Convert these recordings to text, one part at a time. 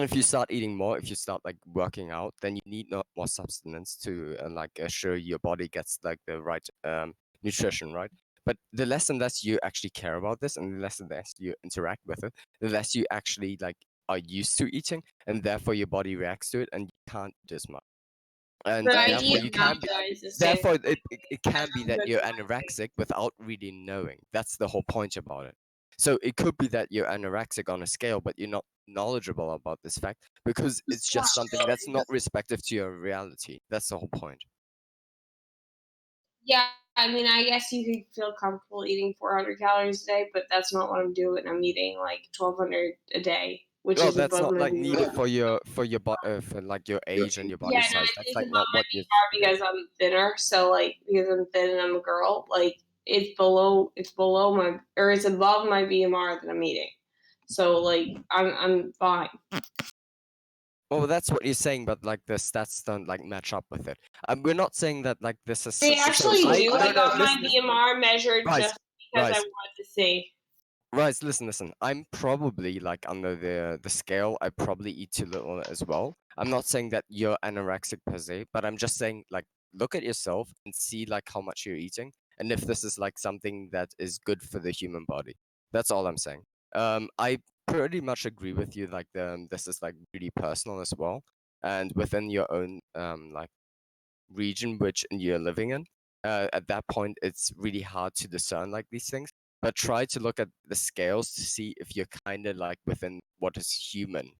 if you start eating more, if you start like working out, then you need more substance to like assure your body gets like the right nutrition, right? But the less and less you actually care about this, and the less and less you interact with it, the less you actually like are used to eating, and therefore your body reacts to it, and you can't eat as much. And But I therefore eat you enough can be, that is the same. therefore it can be that Good you're for my weight. anorexic without really knowing. That's the whole point about it. So it could be that you're anorexic on a scale, but you're not knowledgeable about this fact because it's just something that's not respective to your reality. That's the whole point. Yeah, I mean, I guess you could feel comfortable eating 400 calories a day, but that's not what I'm doing. I'm eating like 1,200 a day, which Well, is that's above not my like needed BMI. for like your age and your body Yeah, no, size. That's it's like above not my what you BMI because I'm thinner. So like because I'm thin and I'm a girl, like it's below my or it's above my BMR that I'm eating. So like I'm fine. Well, that's what you're saying, but like the stats don't like match up with it. We're not saying that like this is They so. actually do. No, I no, got my listen, BMR measured Rise, just because I Rise, wanted to see. Rise. Listen. I'm probably like under the scale. I probably eat too little as well. I'm not saying that you're anorexic per se, but I'm just saying like look at yourself and see like how much you're eating, and if this is like something that is good for the human body. That's all I'm saying. I pretty much agree with you. Like this is like really personal as well, and within your own like region which you're living in, at that point it's really hard to discern like these things. But try to look at the scales to see if you're kind of like within what is human,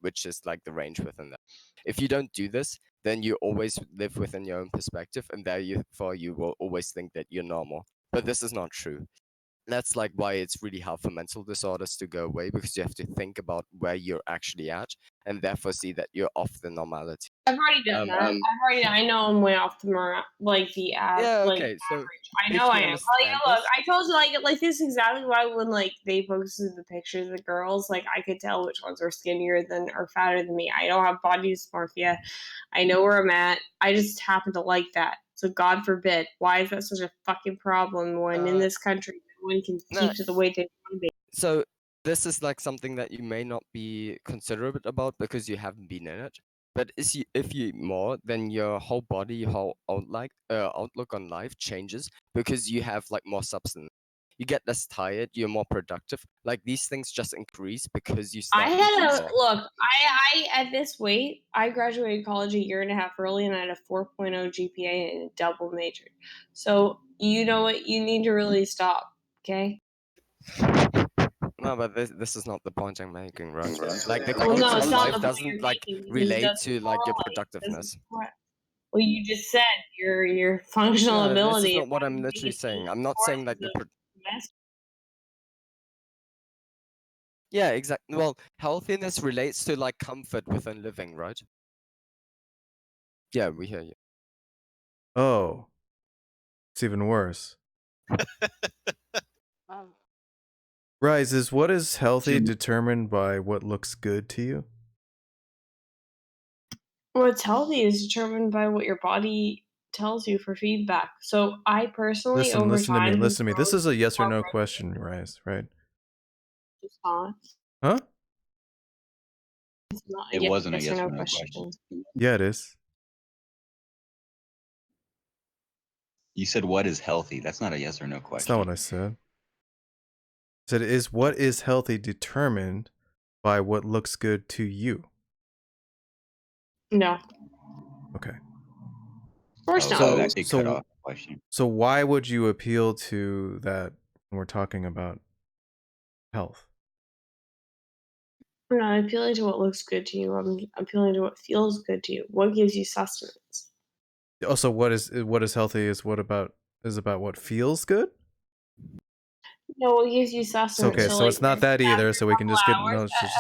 which is like the range within that. If you don't do this, then you always live within your own perspective, and therefore you will always think that you're normal. But this is not true. That's like why it's really hard for mental disorders to go away, because you have to think about where you're actually at and therefore see that you're off the normality. I've already done Um, that. I know I'm way off the like the yeah, like okay. So average. I know if I you am. Well, understand yeah, look, this, I told you like this is exactly why when like they posted the pictures of the girls, like I could tell which ones are skinnier than or fatter than me. I don't have body dysmorphia. I know where I'm at. I just happen to like that. So God forbid, why is that such a fucking problem when in uh, this country no one can no, keep to the weight they want to be? so this is like something that you may not be considerate about because you haven't been in it. But if you eat more, then your whole body, your whole outlook on life changes because you have like more substance. You get less tired, you're more productive. Like these things just increase because you I start had eating a more. look. I at this weight, I graduated college a year and a half early, and I had a 4.0 GPA and a double major. So you know what? You need to really stop. Okay. No, but this is not the point I'm making, right? Like the Well, no, quality it's of not life the point you're doesn't like making because it relate doesn't to like your correlate. It doesn't productiveness. correlate. Well, you just said your functional No, this is ability. not what I'm literally saying. I'm not saying like the yeah, exactly. Well, healthiness relates to like comfort within living, right? Yeah, we hear you. Oh, it's even worse. Rise, is what is healthy determined by what looks good to you? What's healthy is determined by what your body tells you for feedback. So I personally, Listen, over listen to me, time, have listen to me. This grown is a yes or more no question, Rise, right? response. Huh? It's not a It wasn't a yes or yes no or no question. question. Yeah, it is. You said what is healthy? That's not a yes or no question. That's not what I said. I said, is what is healthy determined by what looks good to you? No. Okay. Of course not. So that did cut off the question. So why would you appeal to that when we're talking about health? I'm not appealing to what looks good to you. I'm appealing to what feels good to you. What gives you sustenance? Also, what is healthy is about what feels good? No, what gives you sustenance? Okay, so like, it's not that either, so we can just get no, it's just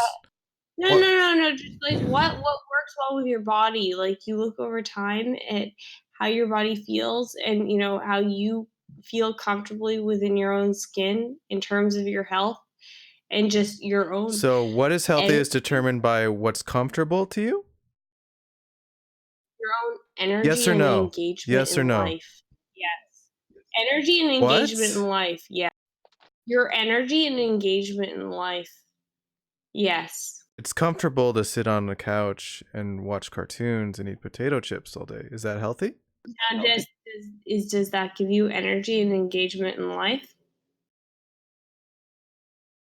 no. Just like what works well with your body. Like you look over time at how your body feels, and you know how you feel comfortably within your own skin in terms of your health and just your own. So what is healthy is determined by what's comfortable to you? Your own energy Yes or and no? engagement Yes or in no? life. Yes. Energy and engagement in What? life. Yeah. Your energy and engagement in life. Yes. It's comfortable to sit on the couch and watch cartoons and eat potato chips all day. Is that healthy? Now, does that give you energy and engagement in life?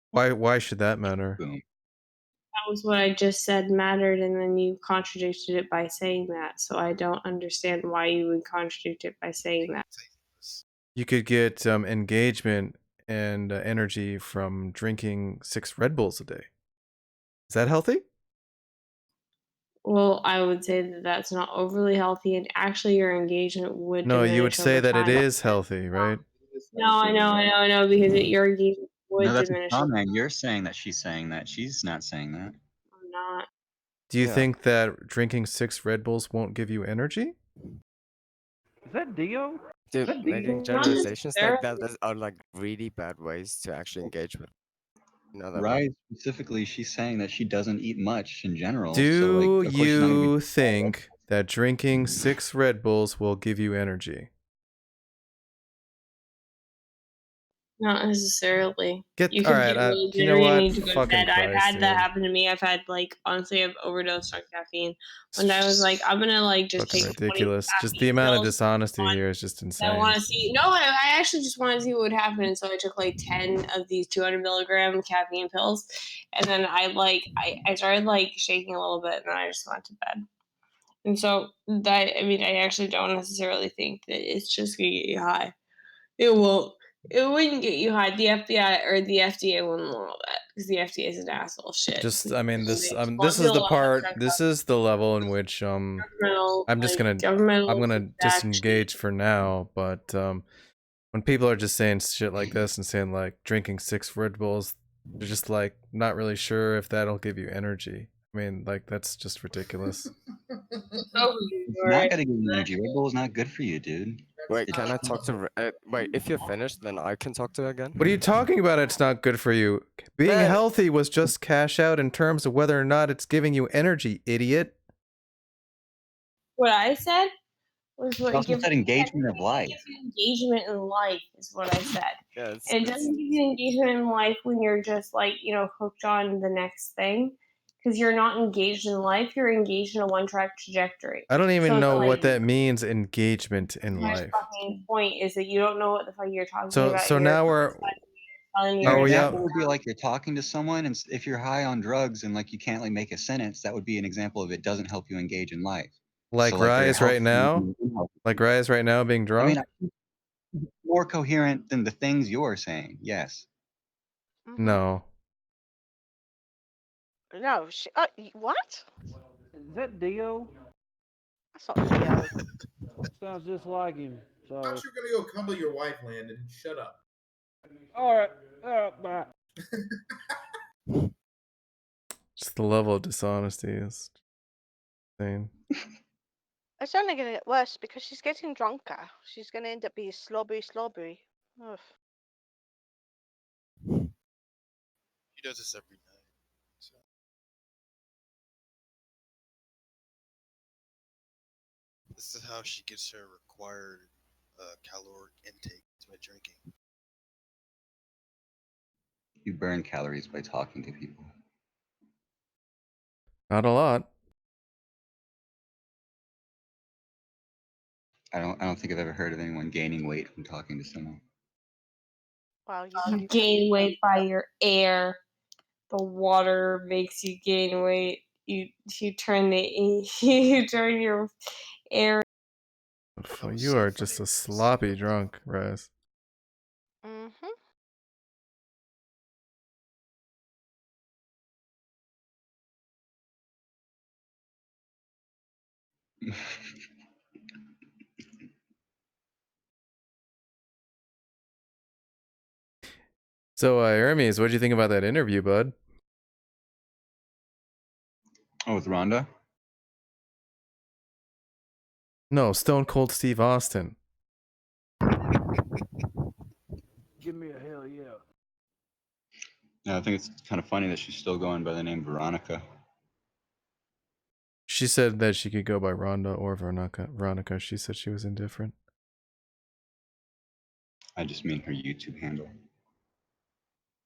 Why should that matter? Boom. That was what I just said mattered, and then you contradicted it by saying that. So I don't understand why you would contradict it by saying that. You could get engagement and energy from drinking 6 Red Bulls a day. Is that healthy? Well, I would say that that's not overly healthy, and actually, your engagement would No, you would diminish say over that it time. is healthy, right? No, I know, because your engagement would No, that's a diminish. straw man. You're saying that she's saying that. She's not saying that. I'm not. Do you Yeah. think that drinking 6 Red Bulls won't give you energy? Is that Dio? Dude, That making Dio? generalizations like that necessarily. are like really bad ways to actually engage with. You know that, Rise right? specifically, she's saying that she doesn't eat much in general. so Do like, of course she's not gonna be. you think that drinking 6 Red Bulls will give you energy? Not necessarily. You All could right, get really you know jittery and what? need to go to Fucking bed. I've Christ, had that dude. happen to me. I've had honestly, I've overdosed on caffeine. When I was like, I'm gonna just Fucking take 20 ridiculous. Just the caffeine amount of pills. dishonesty here is just I insane. want to see. No, I actually just wanted to see what would happen, and so I took like 10 of these 200 milligram caffeine pills, and then I started shaking a little bit, and then I just went to bed. And so that I actually don't necessarily think that it's just gonna get you high. It won't. It wouldn't get you high. The FBI or the FDA wouldn't allow that because the FDA is an asshole. Shit. Just, I mean, this They this do is a the lot of part. drug This is the level in which governmental, I'm just gonna governmental disengage for now. But when people are just saying shit like this and saying like drinking 6 Red Bulls, they're just like not really sure if that'll give you energy. I mean, like that's just ridiculous. It's not gonna give you energy. Red Bull is not good for you, dude. Wait, can I talk to? Wait, if you're finished, then I can talk to her again. What are you talking about? It's not good for you. Being Man. healthy was just cash out in terms of whether or not it's giving you energy, idiot. What I said was She also said engagement of life. engagement in life is what I said. Yeah, And it doesn't give you engagement in life when you're just hooked on the next thing, because you're not engaged in life. You're engaged in a one-track trajectory. I don't even So it's know like- what that means, engagement in My life. fucking point is that you don't know what the fuck you're talking So about. so You're now we're telling me Are An we example up? would be like you're talking to someone, and if you're high on drugs and like you can't like make a sentence, that would be an example of it doesn't help you engage in life. like So, Rise you're right now? Like Rise right now being I drunk? mean, more coherent than the things you're saying. Yes. No. No, what? Is that Dio? That's not Dio. Sounds just like him. Why So, don't you gonna go cuddle your wife, Landon? Shut up. all right, bye. Just the level of dishonesty is insane. It's only going to get worse because she's getting drunker. She's going to end up being slobbery. Ugh. She does this every night. So. This is how she gets her required caloric intake by drinking. You burn calories by talking to people. Not a lot. I don't think I've ever heard of anyone gaining weight from talking to someone. Well, You gain weight by your air. The water makes you gain weight. You turn you turn your air. You are just a sloppy drunk, Rise. Mm-hmm. So, Hermes, what do you think about that interview, bud? Oh, with Rhonda? No, Stone Cold Steve Austin. Give me a hell yeah. Yeah, I think it's kind of funny that she's still going by the name Veronica. She said that she could go by Rhonda or Veronica. She said she was indifferent. I just mean her YouTube handle.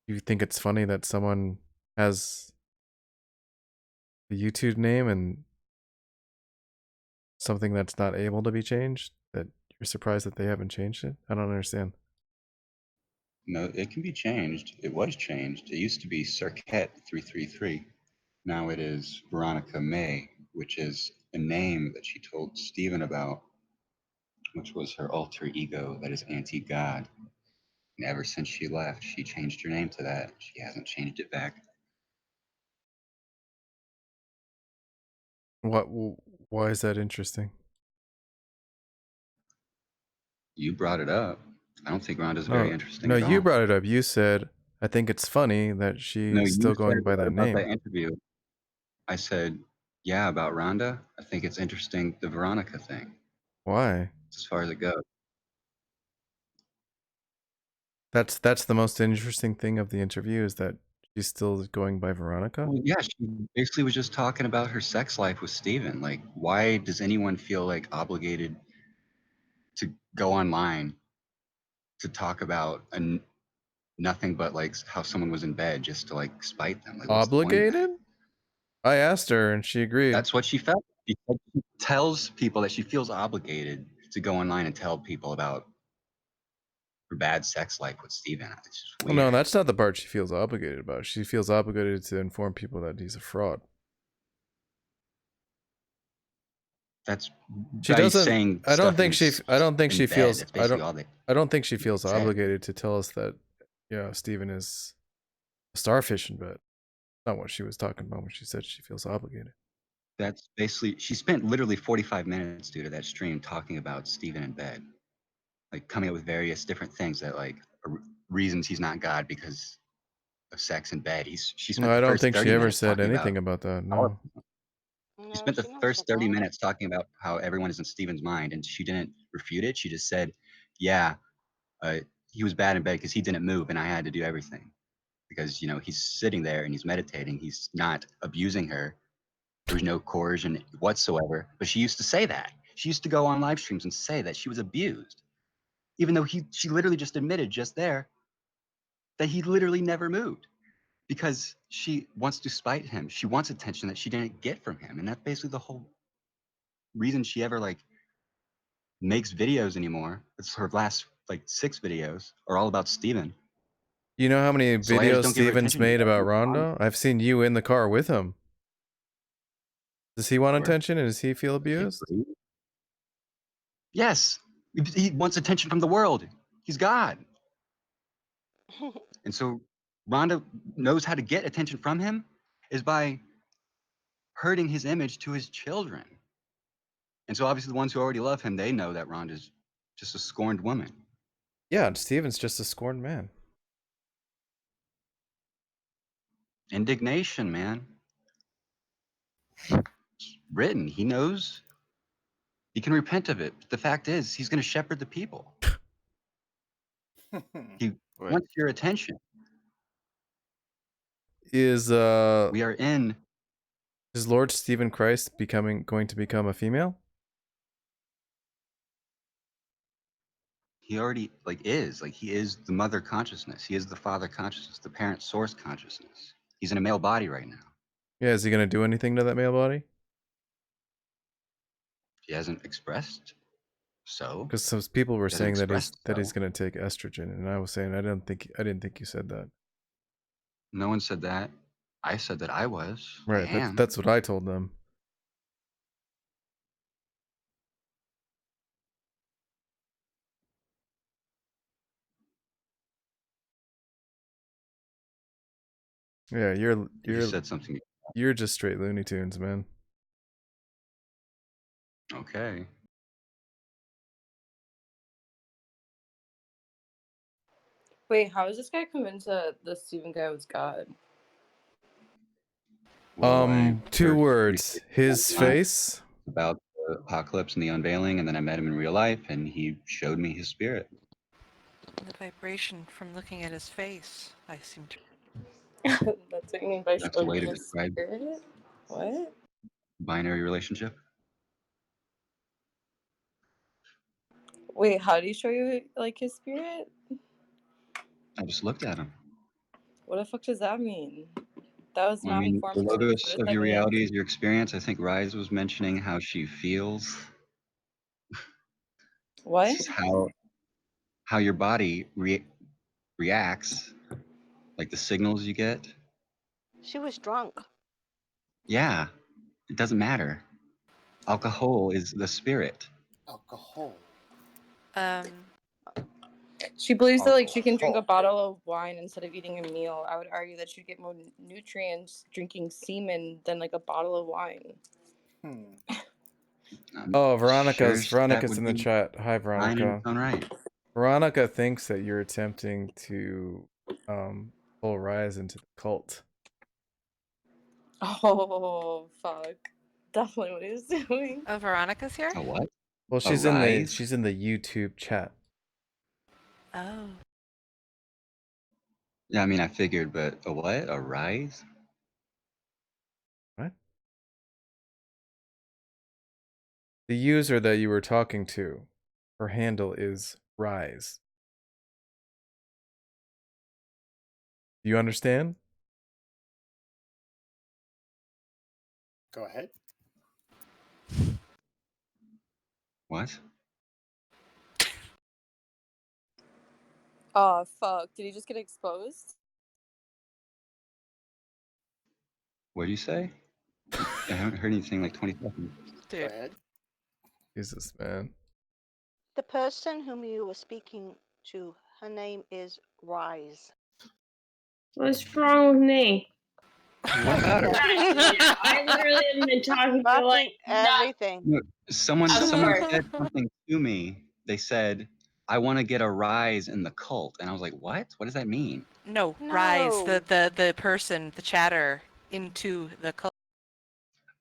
You think it's funny that someone has a YouTube name and something that's not able to be changed? That you're surprised that they haven't changed it? I don't understand. No, it can be changed. It was changed. It used to be Cirquette 333. Now it is Veronica May, which is a name that she told Stephen about, which was her alter ego that is anti-God. And ever since she left, she changed her name to that. She hasn't changed it back. Why is that interesting? You brought it up. I don't think Rhonda's very No, interesting no, at you all. brought it up. You said, I think it's funny that No, she's you still said going by that about that name. interview. I said, yeah, about Rhonda. I think it's interesting, the Veronica thing, Why? as far as it goes. That's the most interesting thing of the interview is that she's still going by Veronica. Well, yeah, she basically was just talking about her sex life with Steven. Like, why does anyone feel like obligated to go online to talk about nothing but like how someone was in bed just to like spite them? Like, what's the point of that? Obligated? I asked her and she agreed. That's what she felt. She tells people that she feels obligated to go online and tell people about her bad sex life with Steven. It's just Well, weird. no, that's not the part she feels obligated about. She feels obligated to inform people that he's a fraud. That's She by doesn't. saying I don't stuff think she. I don't think in she bed. feels. That's I basically don't. all they I don't think she feels said. obligated to tell us that, Stephen is a starfish in bed. Not what she was talking about when she said she feels obligated. That's basically, she spent literally 45 minutes due to that stream talking about Steven in bed, like coming up with various different things that like are reasons he's not God because of sex in bed. She No, spent I the don't first think she 30 ever minutes said talking about anything about that. all No. She No, spent the she never first said 30 that. minutes talking about how everyone is in Steven's mind, and she didn't refute it. She just said, yeah, he was bad in bed because he didn't move and I had to do everything. Because, he's sitting there and he's meditating. He's not abusing her. There was no coercion whatsoever. But she used to say that. She used to go on live streams and say that she was abused. Even though she literally just admitted just there that he literally never moved. Because she wants to spite him. She wants attention that she didn't get from him. And that's basically the whole reason she ever makes videos anymore. It's her last 6 videos are all about Steven. You know how many So I just videos don't give her Steven's attention made because about she's on. Rondo? I've seen you in the car with him. Does he want Sure. attention and does he feel abused? Yes. He wants attention from the world. He's God. And so Rhonda knows how to get attention from him is by hurting his image to his children. And so obviously the ones who already love him, they know that Rhonda's just a scorned woman. Yeah, and Steven's just a scorned man. Indignation, man. It's written. He knows. He can repent of it. But the fact is, he's going to shepherd the people. He Wait, wants your attention. Is We are in. is Lord Stephen Christ going to become a female? He already is. He is the mother consciousness. He is the father consciousness, the parent source consciousness. He's in a male body right now. Yeah, is he gonna do anything to that male body? He hasn't expressed so. Because some people were He hasn't saying that expressed he's so. gonna take estrogen, and I was saying I didn't think you said that. No one said that. I said that I was. Right. I am. That's what I told them. Yeah, You just said something. you're just straight Looney Tunes, man. Okay. Wait, how is this guy convinced that the Steven guy was God? Well, I 2 heard words. His online face. about the apocalypse and the unveiling, and then I met him in real life, and he showed me his spirit. The vibration from looking at his face, I seem to. That's what you mean by That's the way showing to his describe spirit? What? binary relationship. Wait, how do you show you his spirit? I just looked at him. What the fuck does that mean? That was I not mean, the informative. What logos does of that your mean? reality is your experience. I think Rise was mentioning how she feels. What? This is how your body reacts, like the signals you get. She was drunk. Yeah, it doesn't matter. Alcohol is the spirit. Alcohol. She believes that like she can drink a bottle of wine instead of eating a meal. I would argue that she'd get more nutrients drinking semen than like a bottle of wine. Oh, Sure, Veronica's that in would the be chat. Hi, fine in Veronica. its own right. Veronica thinks that you're attempting to pull Rise into the cult. Oh fuck! Definitely what he was doing. Oh, Veronica's here. A what? Well, A she's Rise? in the YouTube chat. Oh. Yeah, I mean, I figured, but a what? A Rise? What? The user that you were talking to, her handle is Rise. Do you understand? Go ahead. What? Oh fuck! Did he just get exposed? What'd you say? I haven't heard anything like 20 seconds. Go Dude. ahead. Jesus, man. The person whom you were speaking to, her name is Rise. What's wrong with me? What about her? I literally haven't been talking for like everything. No, someone Of course. said something to me. They said, I want to get a rise in the cult. And I was like, what? What does that mean? No, Rise, the person, the chatter into the cult.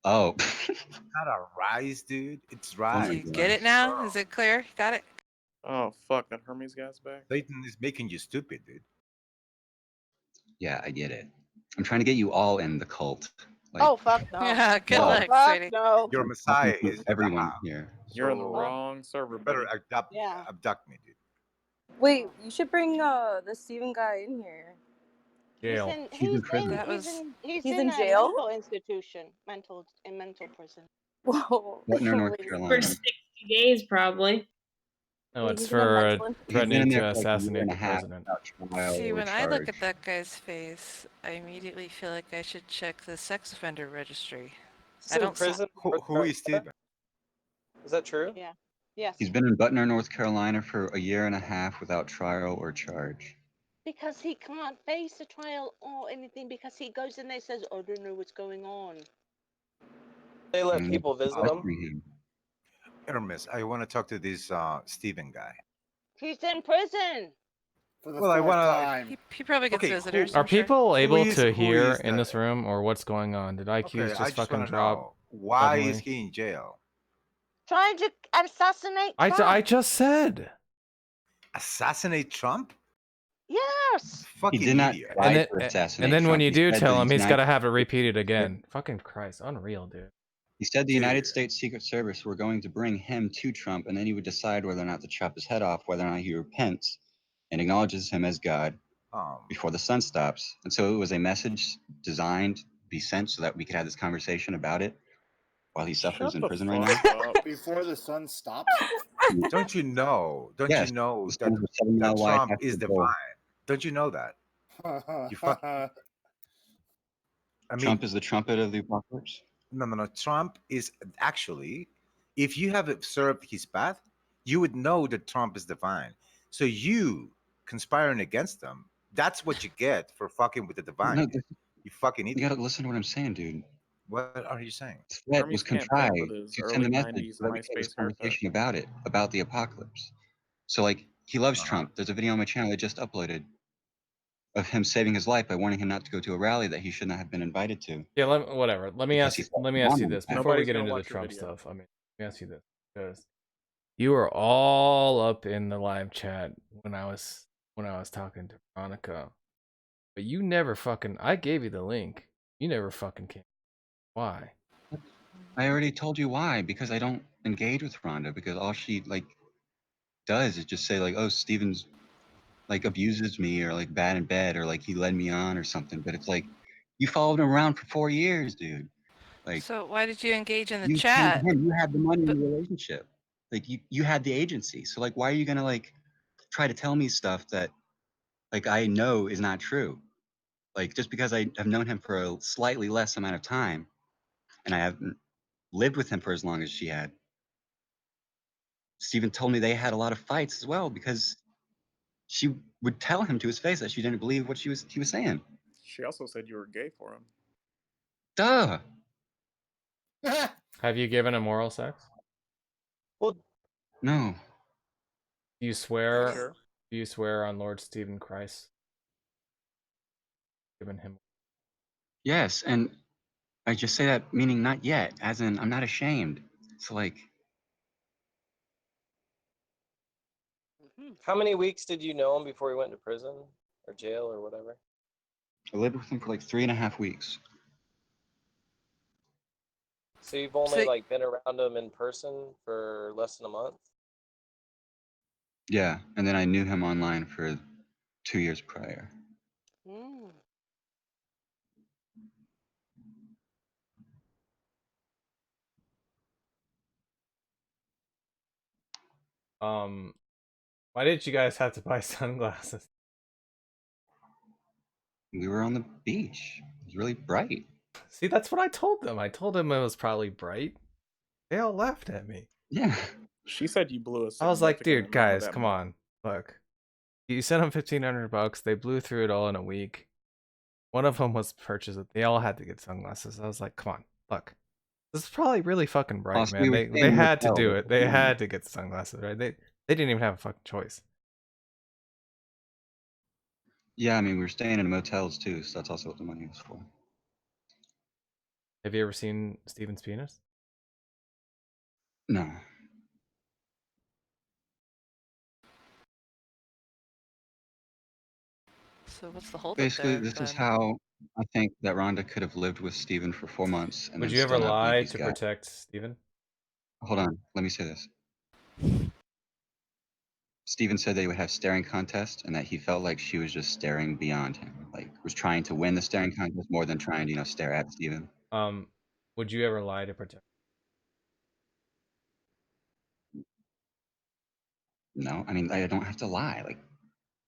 Oh. Not a Rise, dude. It's Oh my Rise. Do you get it now? Is it clear? You got it? Oh, fuck. That Hermes guy's back. Satan is making you stupid, dude. Yeah, I get it. I'm trying to get you all in the cult. Like, Oh, fuck no. Yeah, good Oh, luck, fuck sweetie. no. Your Messiah include is everyone Baal. here. You're in the So, wrong server, better buddy. abduct me, dude. Wait, you should bring the Steven guy in here. Jail. He's in jail? Mental institution, mental prison. Whoa. Butner, North For Carolina. 60 days, probably. No, it's He's in a for mental He's been threatening in to there for like a year assassinate and the a half president. without trial See, or when I look charge. at that guy's face, I immediately feel like I should check the sex offender registry. I don't see. Who is Steven? Is that true? Yeah. Yes. He's been in Butner, North Carolina for a year and a half without trial or charge. Because he can't face a trial or anything because he goes in there and says, I don't know what's going on. They let And people they're visit him? pressuring him. Hermes, I want to talk to this Steven guy. He's in prison. For the Well, I fourth wanna- time. He probably gets Okay, visitors. Are I'm sure. people able is- to who hear is in the- this room, or what's going on? Did IQs Okay, I just fucking wanna drop? know, why is suddenly? he in jail? Trying to assassinate Trump. I just said. Assassinate Trump? Yes. Fucking He did not idiot. try And then, to assassinate and then when Trump. you He do said tell the him, he's United- got to have it repeated again. Fucking Christ, unreal, dude. He said the United Dude. States Secret Service were going to bring him to Trump, and then he would decide whether or not to chop his head off, whether or not he repents and acknowledges him as God before the sun stops. And so it was a message designed to be sent so that we could have this conversation about it while he suffers in prison right now. Before the sun stops? Don't you know? Don't Yes, you know the that, sun is a 7 mile that wide Trump after is the goal. divine? Don't you know that? You fuck. I mean, Trump is the trumpet of the apocalypse. no. Trump is actually, if you have observed his path, you would know that Trump is divine. So you conspiring against him, that's what you get for fucking with the divine. No, dude. You fucking you idiot. gotta listen to what I'm saying, dude. What are you saying? This threat Hermes was can't fuck contrived with his to early send a message 90s so that we could have this MySpace haircut. conversation about it, about the apocalypse. So, like, he loves Trump. There's a video on my channel I just uploaded of him saving his life by warning him not to go to a rally that he should not have been invited to. Yeah, whatever. Let me Because ask he you. thought Let me he ask you wanted this that. before we Nobody's get gonna into the watch your Trump video. stuff. I mean, let me ask you this because you were all up in the live chat when I was talking to Veronica, but you never fucking. I gave you the link. You never fucking came. Why? I already told you why. Because I don't engage with Rhonda. Because all she like does is just say like, "Oh, Steven's like abuses me or like bad in bed or like he led me on or something." But it's like You followed him around for 4 years, dude. Like So why did you engage in the you came to chat? him. You had the money in the relationship. Like you had the agency. So like, why are you gonna like try to tell me stuff that like I know is not true? Like just because I have known him for a slightly less amount of time, and I haven't lived with him for as long as she had. Steven told me they had a lot of fights as well because she would tell him to his face that she didn't believe what he was saying. She also said you were gay for him. Duh. Have you given him oral sex? Well, No. Do you swear? Sure. Do you swear on Lord Stephen Christ? Given him. Yes, and I just say that meaning not yet, as in I'm not ashamed. So like, How many weeks did you know him before he went to prison or jail or whatever? I lived with him for like 3.5 weeks. So you've only So- like been around him in person for less than a month? Yeah, and then I knew him online for 2 years prior. Mm. Why did you guys have to buy sunglasses? We were on the beach. It was really bright. See, that's what I told them. I told them it was probably bright. They all laughed at me. Yeah. She said you blew a I was like, significant dude, amount of guys, that come money. on. Look. You sent them $1,500. They blew through it all in a week. One of them was purchased. They all had to get sunglasses. I was like, come on, look. This is probably really fucking bright, Also, man. we were They staying in a had to hotel, do but it. They yeah. had to get sunglasses, right? They didn't even have a fucking choice. Yeah, I mean, we were staying in motels too, so that's also what the money was for. Have you ever seen Steven's penis? No. So what's the holdup Basically, there? this is then? how I think that Rhonda could have lived with Steven for 4 months and Would then you ever still not believe lie he's to got. protect Steven? Hold on, let me say this. Steven said they would have staring contests and that he felt like she was just staring beyond him, like was trying to win the staring contest more than trying to, you know, stare at Steven. Would you ever lie to protect? No, I mean, I don't have to lie. Like,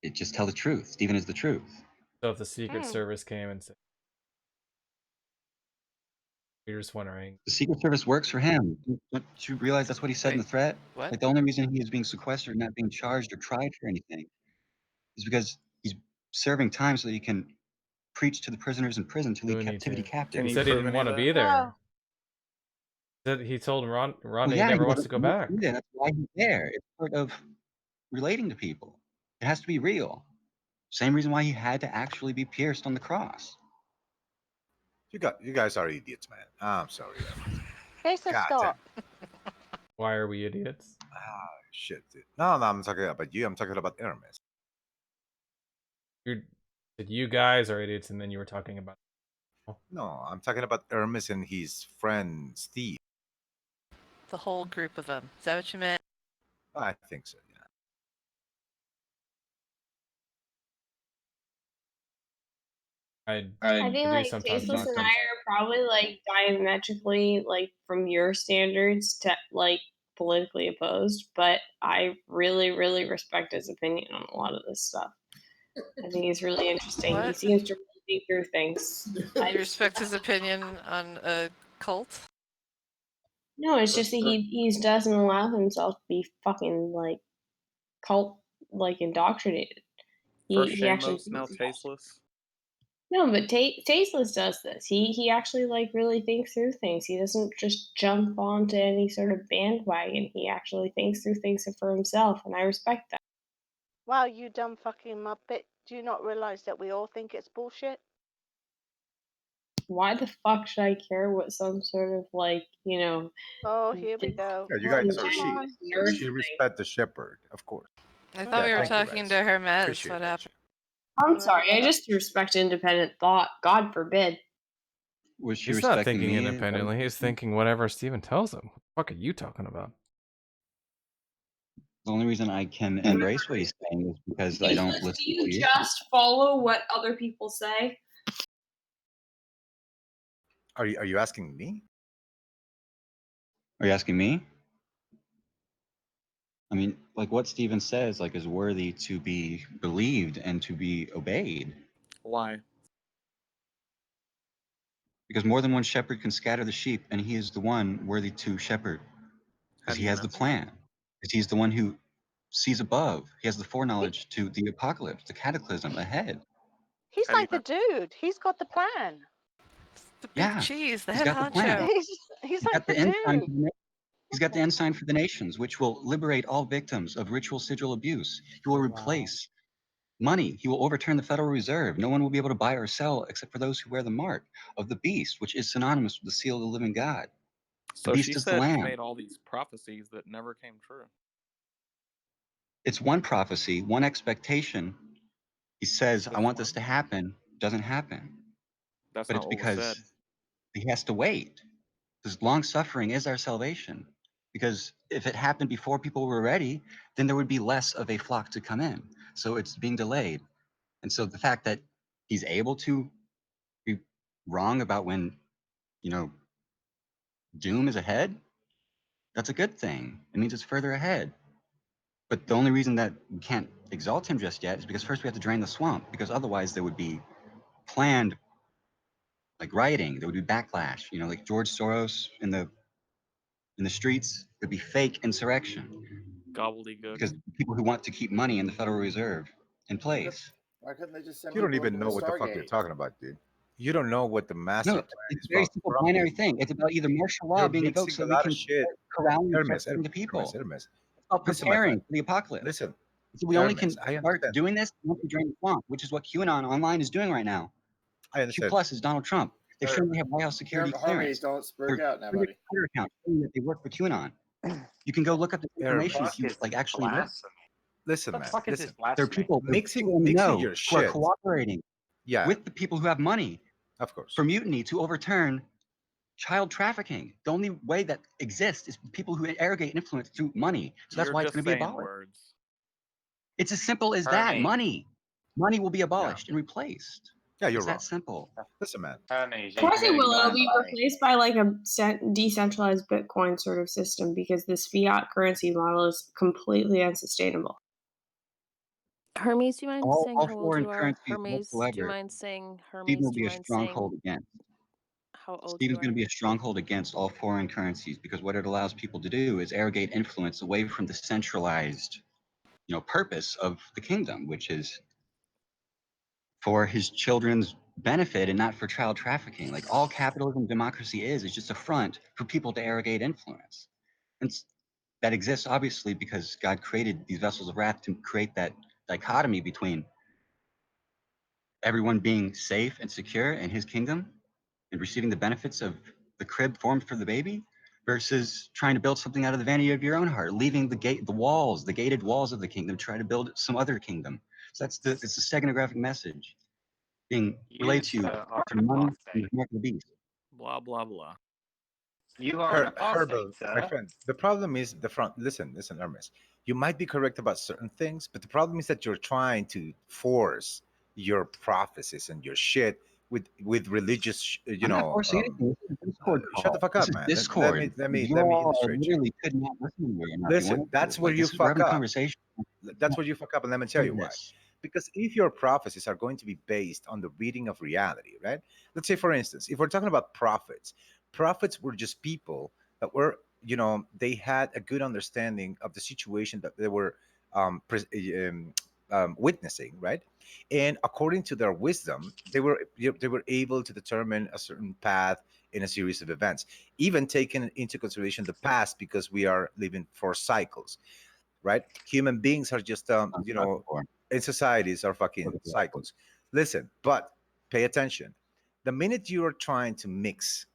it just tell the truth. Steven is the truth. So if the Secret Hmm. Service came and said, you're just wondering, The Secret Service works for him. Don't you realize that's what he said in Wait, the threat? what? Like, the only reason he is being sequestered, not being charged or tried for anything, is because he's serving time so that he can preach to the prisoners in prison to lead Looney captivity Tune. captive. He said he didn't want to be there. Oh, He told Rhonda Well, he yeah, never he wants to doesn't go want back. to do that. That's why he's there. It's part of relating to people. It has to be real. Same reason why he had to actually be pierced on the cross. You guys are idiots, man. I'm sorry. Jason, God stop. Why are we idiots? Ah, shit, dude. No, I'm talking about you. I'm talking about Hermes. You guys are idiots, and then you were talking about. No, I'm talking about Hermes and his friend Steve. The whole group of them. Is that what you meant? I think so. Yeah. I think do like sometimes Tasteless talk and to I him. are probably like diametrically like from your standards to like politically opposed, but I really, really respect his opinion on a lot of this stuff. I think he's really interesting. He What? seems to really think through things. You respect his opinion on a cult? No, it's just that he doesn't allow himself to be fucking like cult like indoctrinated. First He actually Shameless, now Tasteless. No, but Tasteless does this. He actually like really thinks through things. He doesn't just jump onto any sort of bandwagon. He actually thinks through things for himself, and I respect that. Wow, you dumb fucking muppet. Do you not realize that we all think it's bullshit? Why the fuck should I care what some sort of like, you know? Oh, here we go. Yeah, you guys are Come sheep. on. She respect the shepherd, of course. I thought we were talking to Hermes. What happened? I'm sorry. I just respect independent thought. God forbid. Was she He's not respecting thinking me? independently. He's thinking whatever Steven tells him. What the fuck are you talking about? The only reason I can embrace what he's saying is because I don't Do listen to you you. just follow what other people say? Are you asking me? Are you asking me? I mean, like what Stephen says, like is worthy to be believed and to be obeyed. Why? Because more than one shepherd can scatter the sheep, and he is the one worthy to shepherd. How Because do he you has know? the plan. Because he's the one who sees above. He has the foreknowledge to the apocalypse, the cataclysm ahead. He's How do you like the know? dude. He's got the plan. The big Yeah, cheese, the he's head got the plan. honcho. He's He's like got the the ensign. dude. He's got the ensign for the nations, which will liberate all victims of ritual sigil abuse. He will replace money. He will overturn the Federal Reserve. No one will be able to buy or sell except for those who wear the mark of the beast, which is synonymous with the seal of the living God. The So she beast is the said he lamb. made all these prophecies that never came true. It's one prophecy, one expectation. He says, I Which want this one? to happen. Doesn't happen. That's But not it's what was said. because he has to wait. Because long suffering is our salvation. Because if it happened before people were ready, then there would be less of a flock to come in. So it's being delayed. And so the fact that he's able to be wrong about when, you know, doom is ahead, that's a good thing. It means it's further ahead. But the only reason that we can't exalt him just yet is because first we have to drain the swamp, because otherwise there would be planned like rioting, there would be backlash, you know, like George Soros in the streets, there'd be fake insurrection. Gobbledygook. Because people who want to keep money in the Federal Reserve in place. Why couldn't they just send You don't people even into know the what the fuck you're Stargate? talking about, dude. You don't know what the master No, plan it's is a very about simple corrupting. binary thing. It's about either martial law You're being invoked mixing so a we lot can of shit. corralling and Hermes, suppressing the people. Hermes. It's about Listen, my preparing friend. for the apocalypse. Listen, So we only can Hermes, I start understand. doing this once we drain the swamp, which is what QAnon online is doing right now. I Q understand. Plus is Donald Trump. They've shown they have White House security Hermes, clearance. don't spurg Their out now, Twitter buddy. account showing that they work for QAnon. You can go look up the information if you like actually look. Listen, man. Listen. There are people Mixing in the know your who are shit. cooperating Yeah, with the people who have money of course. for mutiny to overturn child trafficking. The only way that exists is people who arrogate influence through money. So that's You're why it's just going to be saying abolished. words. It's as simple as that. Money will be Yeah. abolished and replaced. Yeah, you're It's wrong. that simple. Listen, man. Of course it will. It'll be replaced by like a decentralized Bitcoin sort of system because this fiat currency model is completely unsustainable. Hermes, do you mind saying All how old foreign you are? currencies Hermes, do you whatsoever, mind saying Stephen Hermes? will Do you be a mind saying stronghold against. how old Stephen's you going to are? be a stronghold against all foreign currencies because what it allows people to do is arrogate influence away from the centralized, purpose of the kingdom, which is for his children's benefit and not for child trafficking. Like all capitalism democracy is just a front for people to arrogate influence. And that exists obviously because God created these vessels of wrath to create that dichotomy between everyone being safe and secure in his kingdom and receiving the benefits of the crib formed for the baby versus trying to build something out of the vanity of your own heart, leaving the gated walls of the kingdom, try to build some other kingdom. So it's the steganographic message being relayed to you through money and the mark of the beast. Blah blah blah. Herbal, my friend. The problem is the front. Listen, Hermes. You might be correct about certain things, but the problem is that you're trying to force your prophecies and your shit with religious, I'm not forcing anything. This is a Discord call. Shut the fuck This up, is man. Discord. Let me You all illustrate you. literally could not listen to me right now. Listen, that's where you We're fuck having a up. conversation. That's where you fuck up, and let me tell you why. Because if your prophecies are going to be based on the reading of reality, right? Let's say, for instance, if we're talking about prophets were just people that were, they had a good understanding of the situation that they were witnessing, right? And according to their wisdom, they were able to determine a certain path in a series of events, even taking into consideration the past because we are living for cycles, right? Human beings are just in societies are fucking cycles. Listen, but pay attention. The minute you are trying to mix,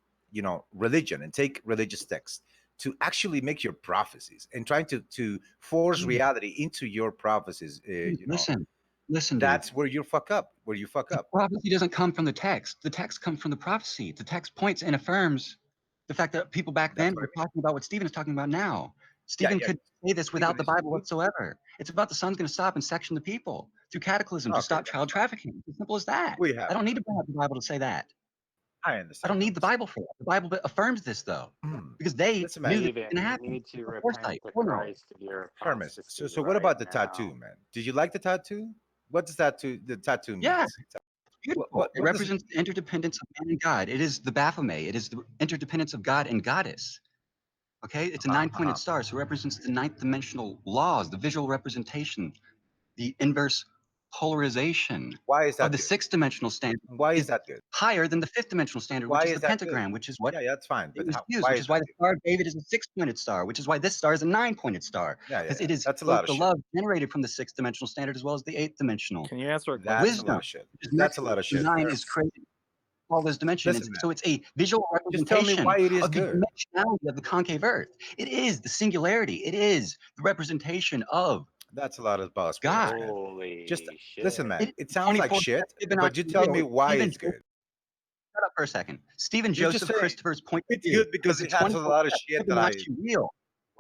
religion and take religious texts to actually make your prophecies and trying to force reality into your prophecies, Listen, dude. that's where you fuck up. Prophecy doesn't come from the text. The text comes from the prophecy. The text points and affirms the fact that people back then were talking about what Stephen is talking about now. Stephen could say this without the Bible whatsoever. It's about the sun's going to stop and section the people through cataclysm to stop child trafficking. It's as simple as that. I don't need to bring up the Bible to say that. I I understand. don't need the Bible for that. The Bible affirms this though, because they Listen, man. knew that it Steven, was going to you happen. need to repent Foresight, to foreknowledge. Christ of your Hermes. apostasy So what right about the now. tattoo, man? Did you like the tattoo? What does the tattoo mean? Yeah, beautiful. What It does it? represents the interdependence of man and God. It is the Baphomet. It is the interdependence of God and Goddess. Okay, it's a nine-pointed star, so it represents the ninth dimensional laws, the visual representation, the inverse polarization Why is of that the good? sixth dimensional standard. Why is that good? Higher than the fifth dimensional standard, Why which is is the that good? pentagram, which is what Yeah, that's fine. it But was how, used, why which is is why that the good? Star of David is a six-pointed star, which is why this star is a nine-pointed star, Yeah, because yeah. it is That's a both lot of the shit. love generated from the sixth dimensional standard as well as the eighth dimensional. Can you answer a That's a question? lot Wisdom, of shit. which is That's a Mercury, lot of the shit. nine is created all those dimensions. Listen, man. So it's a visual Just tell me representation why it is of the good. dimensionality of the concave Earth. It is the singularity. It is the representation of That's a lot of buzzwords, God. man. Holy Just shit. listen, man. It It is sounds like 24 shit, Fibonacci but you tell me wheel. why Stephen it's good. Shut up for a second. Stephen You're just Joseph saying Christopher's point of it's view good because was the it has a 24 lot of step shit that I. Fibonacci wheel.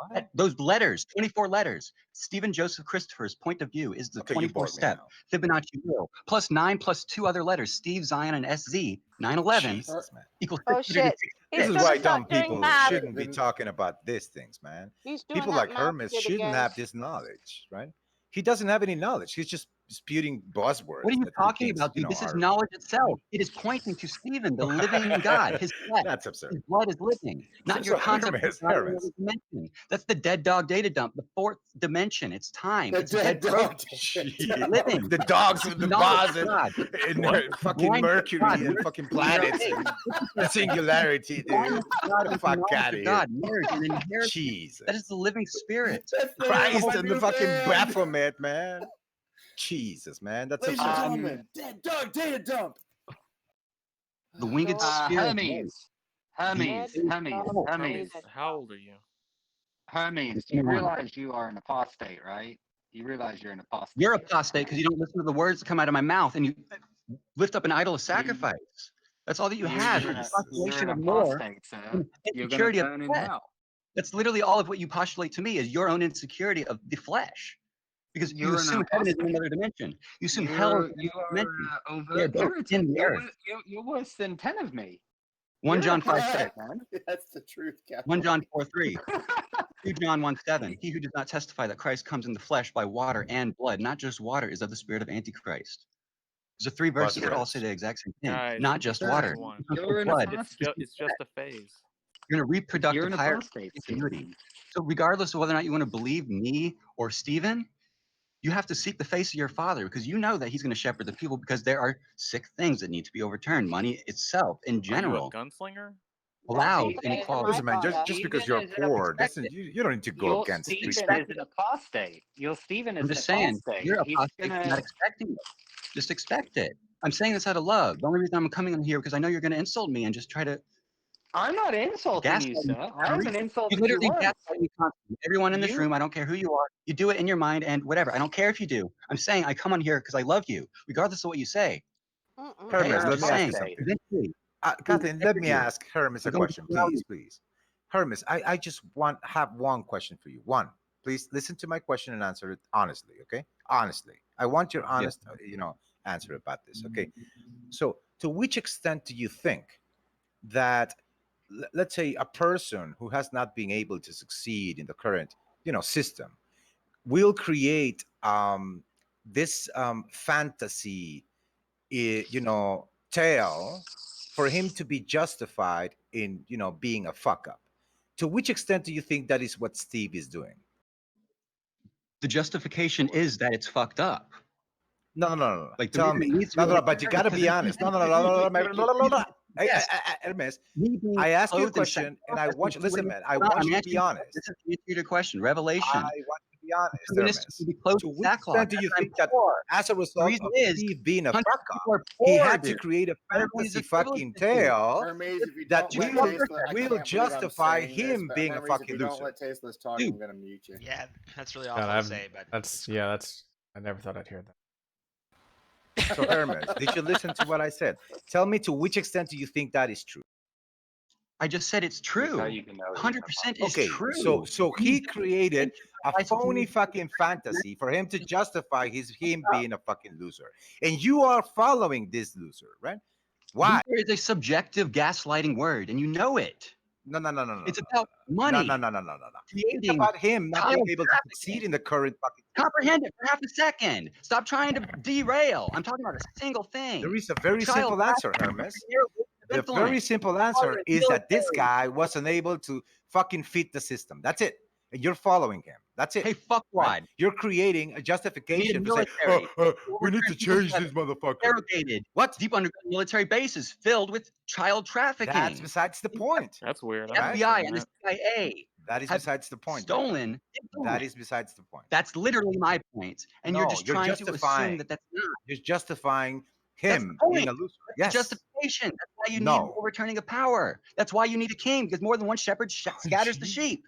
What? Those letters, 24 letters. Stephen Joseph Christopher's point of view is the Okay, you 24 bored me step now. Fibonacci wheel plus 9 plus 2 other letters, Steve, Zion, and SZ, 911 Jesus, man. equals Oh shit! 666. He's This is gonna why dumb start doing people math. shouldn't be talking about these things, man. He's doing People that like math Hermes shit shouldn't again. have this knowledge, right? He doesn't have any knowledge. He's just spewing buzzwords What are you that he talking thinks, about, you dude? know, This is are. knowledge itself. It is pointing to Stephen, the living God. His flesh, That's absurd. his blood is living, not your So concept of Hermes, God in another Hermes. dimension. That's the dead dog data dump, the fourth dimension. It's time. The It's dead dead protein. dog. Shit. Living. The dogs It's with the knowledge bars of God. and What? fucking Blindness of God. Mercury and fucking planets Hey, and this is the singularity, dude. blindness of God The and fuck knowledge out of of here. God, marriage and inheritance. Jesus. That is the living spirit. That's the Christ name of and my the new fucking band. Baphomet, man. Jesus, man. That's Ladies and absurd. gentlemen, dead dog data dump. The winged spirit. Hermes, Hermes, how old are you? Hermes, you realize you are an apostate, right? You realize you're an apostate. You're apostate because you don't listen to the words that come out of my mouth and you lift up an idol of sacrifice. That's all that you have. You're It's an, a postulation you're an of more apostate, sir. and You're gonna insecurity of burn the in flesh. hell. That's literally all of what you postulate to me is your own insecurity of the flesh. Because you You're an assume heaven is in apostate. another dimension. You assume hell is in You another are dimension. overt They're both heretic. in the earth. You're worse than 10 of me. 1 You're John an 5 6. apostate, man. That's the truth, Captain. 1 John 4 3. 2 John 1 7. He who does not testify that Christ comes in the flesh by water and blood, not just water, is of the spirit of Antichrist. There's 3 verses that all say the exact same thing. Guys, Not just it's water. just one. You're an Blood. apostate. It's just a phase. You're in a You're reproductive an hierarchy apostate, of continuity. So regardless of whether or not you want to believe me or Stephen, you have to seek the face of your father because you know that he's going to shepherd the people because there are 6 things that need to be overturned. Money itself in general Are you a gunslinger? allows Stephen is inequality. my Listen, man, father. just because Stephen you're is an poor Expect doesn't it. you don't need to go Your against Stephen these is Expect people. an apostate. Your Stephen is I'm an just saying, apostate. you're He's apostate for gonna. not expecting it. Just expect it. I'm saying this out of love. The only reason I'm coming in here because I know you're going to insult me and just try to I'm not insulting you, gaslight me. sir. I haven't You insulted you literally once. gaslight me constantly. Everyone in this You room, I don't care who you are, you do it in your mind and whatever. I don't care if you do. I'm saying I come on here because I love you, regardless of what you say. Okay, Hermes, I'm let just me ask saying. you something. Eventually, Kathleen, let me you. ask Hermes a We're going to question, allow please, you. please. Hermes, I just have one question for you. One, please listen to my question and answer it honestly, okay? Honestly. I want your honest, answer about this, okay? So, to which extent do you think that, let's say, a person who has not been able to succeed in the current, system will create this fantasy, tale for him to be justified in, being a fuck up? To which extent do you think that is what Steve is doing? The justification is that it's fucked up. No. Like the Tell reason me. it needs to No, be no, overturned but you gotta because be it's- honest. No. Yes. Hermes, Me being I asked you a clothed in question and I want you, listen, man, I Hold on, want I'm you to be answering. honest. This is the answer to your question. Revelation. I want you to be honest, Who is Hermes. to be clothed To in which sackcloth? extent do you Because I'm think that poor. as a The result reason of is Steve being a hundreds fuck of up, people are he poor, had to dude. create a Everyone is fantasy a privilege fucking to you. tale Hermes, if you that don't let will Tasteless, I will can't believe I'm justify saying this, him but being a Hermes, if fucking you don't loser? let Tasteless talk, Dude. I'm gonna mute you. Yeah, that's really God, awful to say, but that's I never thought I'd hear that. So Hermes, did you listen to what I said? Tell me, to which extent do you think that is true? I just said it's Here's how true. you can know he's 100% is Okay, true. so he created a Sacrifice of phony me. fucking fantasy for him to justify him being a fucking loser, and you are following this loser, right? Why? Loser is a subjective gaslighting word, and you know it. No. It's about money. No. Think Creating about him not being child able to trafficking. succeed in the current fucking. Comprehend it for half a second. Stop trying to derail. I'm talking about a single thing. There is a very Child simple answer, trafficking Hermes. is your The influence. very simple answer is that this guy wasn't able to fucking fit the system. That's it. And you're following him. That's it. Hey, fuckwad. Right? You're creating a We need a justification to say, military. we need to change this motherfucker. Interrogated. What? Deep underground military bases filled with child trafficking. That's besides the point. That's weird. The I'm not FBI saying and the that. CIA That is have besides the point. stolen That influence. is besides the point. That's literally my point. And you're No, just you're trying to justifying- assume that that's not. You're justifying That's him the being a point. loser. That's Yes. the justification. That's why you need No. overturning of power. That's why you need a king, because more than one shepherd scatters the sheep.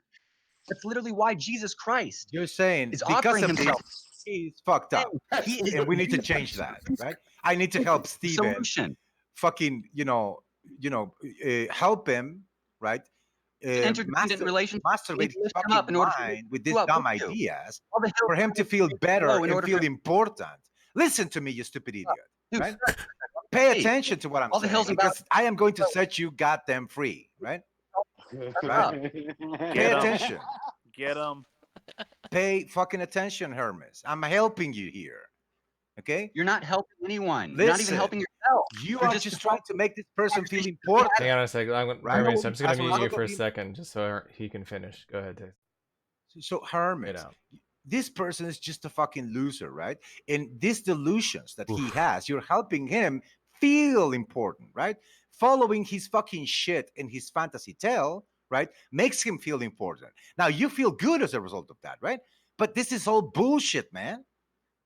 That's literally why Jesus Christ You're saying is because offering of this, himself. he's fucked up. He is And we need to the change that, right? I need to help Steven solution. fucking, help him, right? Interdependent relationship. Masturbate You his lift him up fucking in order to mind with lift these you up dumb with you. ideas All the hills for him to have feel to better flow in and order feel for- important. Listen to me, you stupid idiot. Dude, Right? sir, Pay hey, attention to what I'm all the saying hills about- because I am going to set you goddamn free, right? Right? Pay Get 'em. attention. Get him. Pay fucking attention, Hermes. I'm helping you here. Okay? You're not helping anyone. You're not even Listen, helping yourself. You You're are just trying to make this person feel conversation important. Hang on a second. Right? Hermes, I'm just As gonna a mute you result for a of him- second, just so he can finish. Go ahead, Dave. So Hermes, out. this person is just a fucking loser, right? And these delusions that he has, you're helping him feel important, right? Following his fucking shit in his fantasy tale, right, makes him feel important. Now you feel good as a result of that, right? But this is all bullshit, man.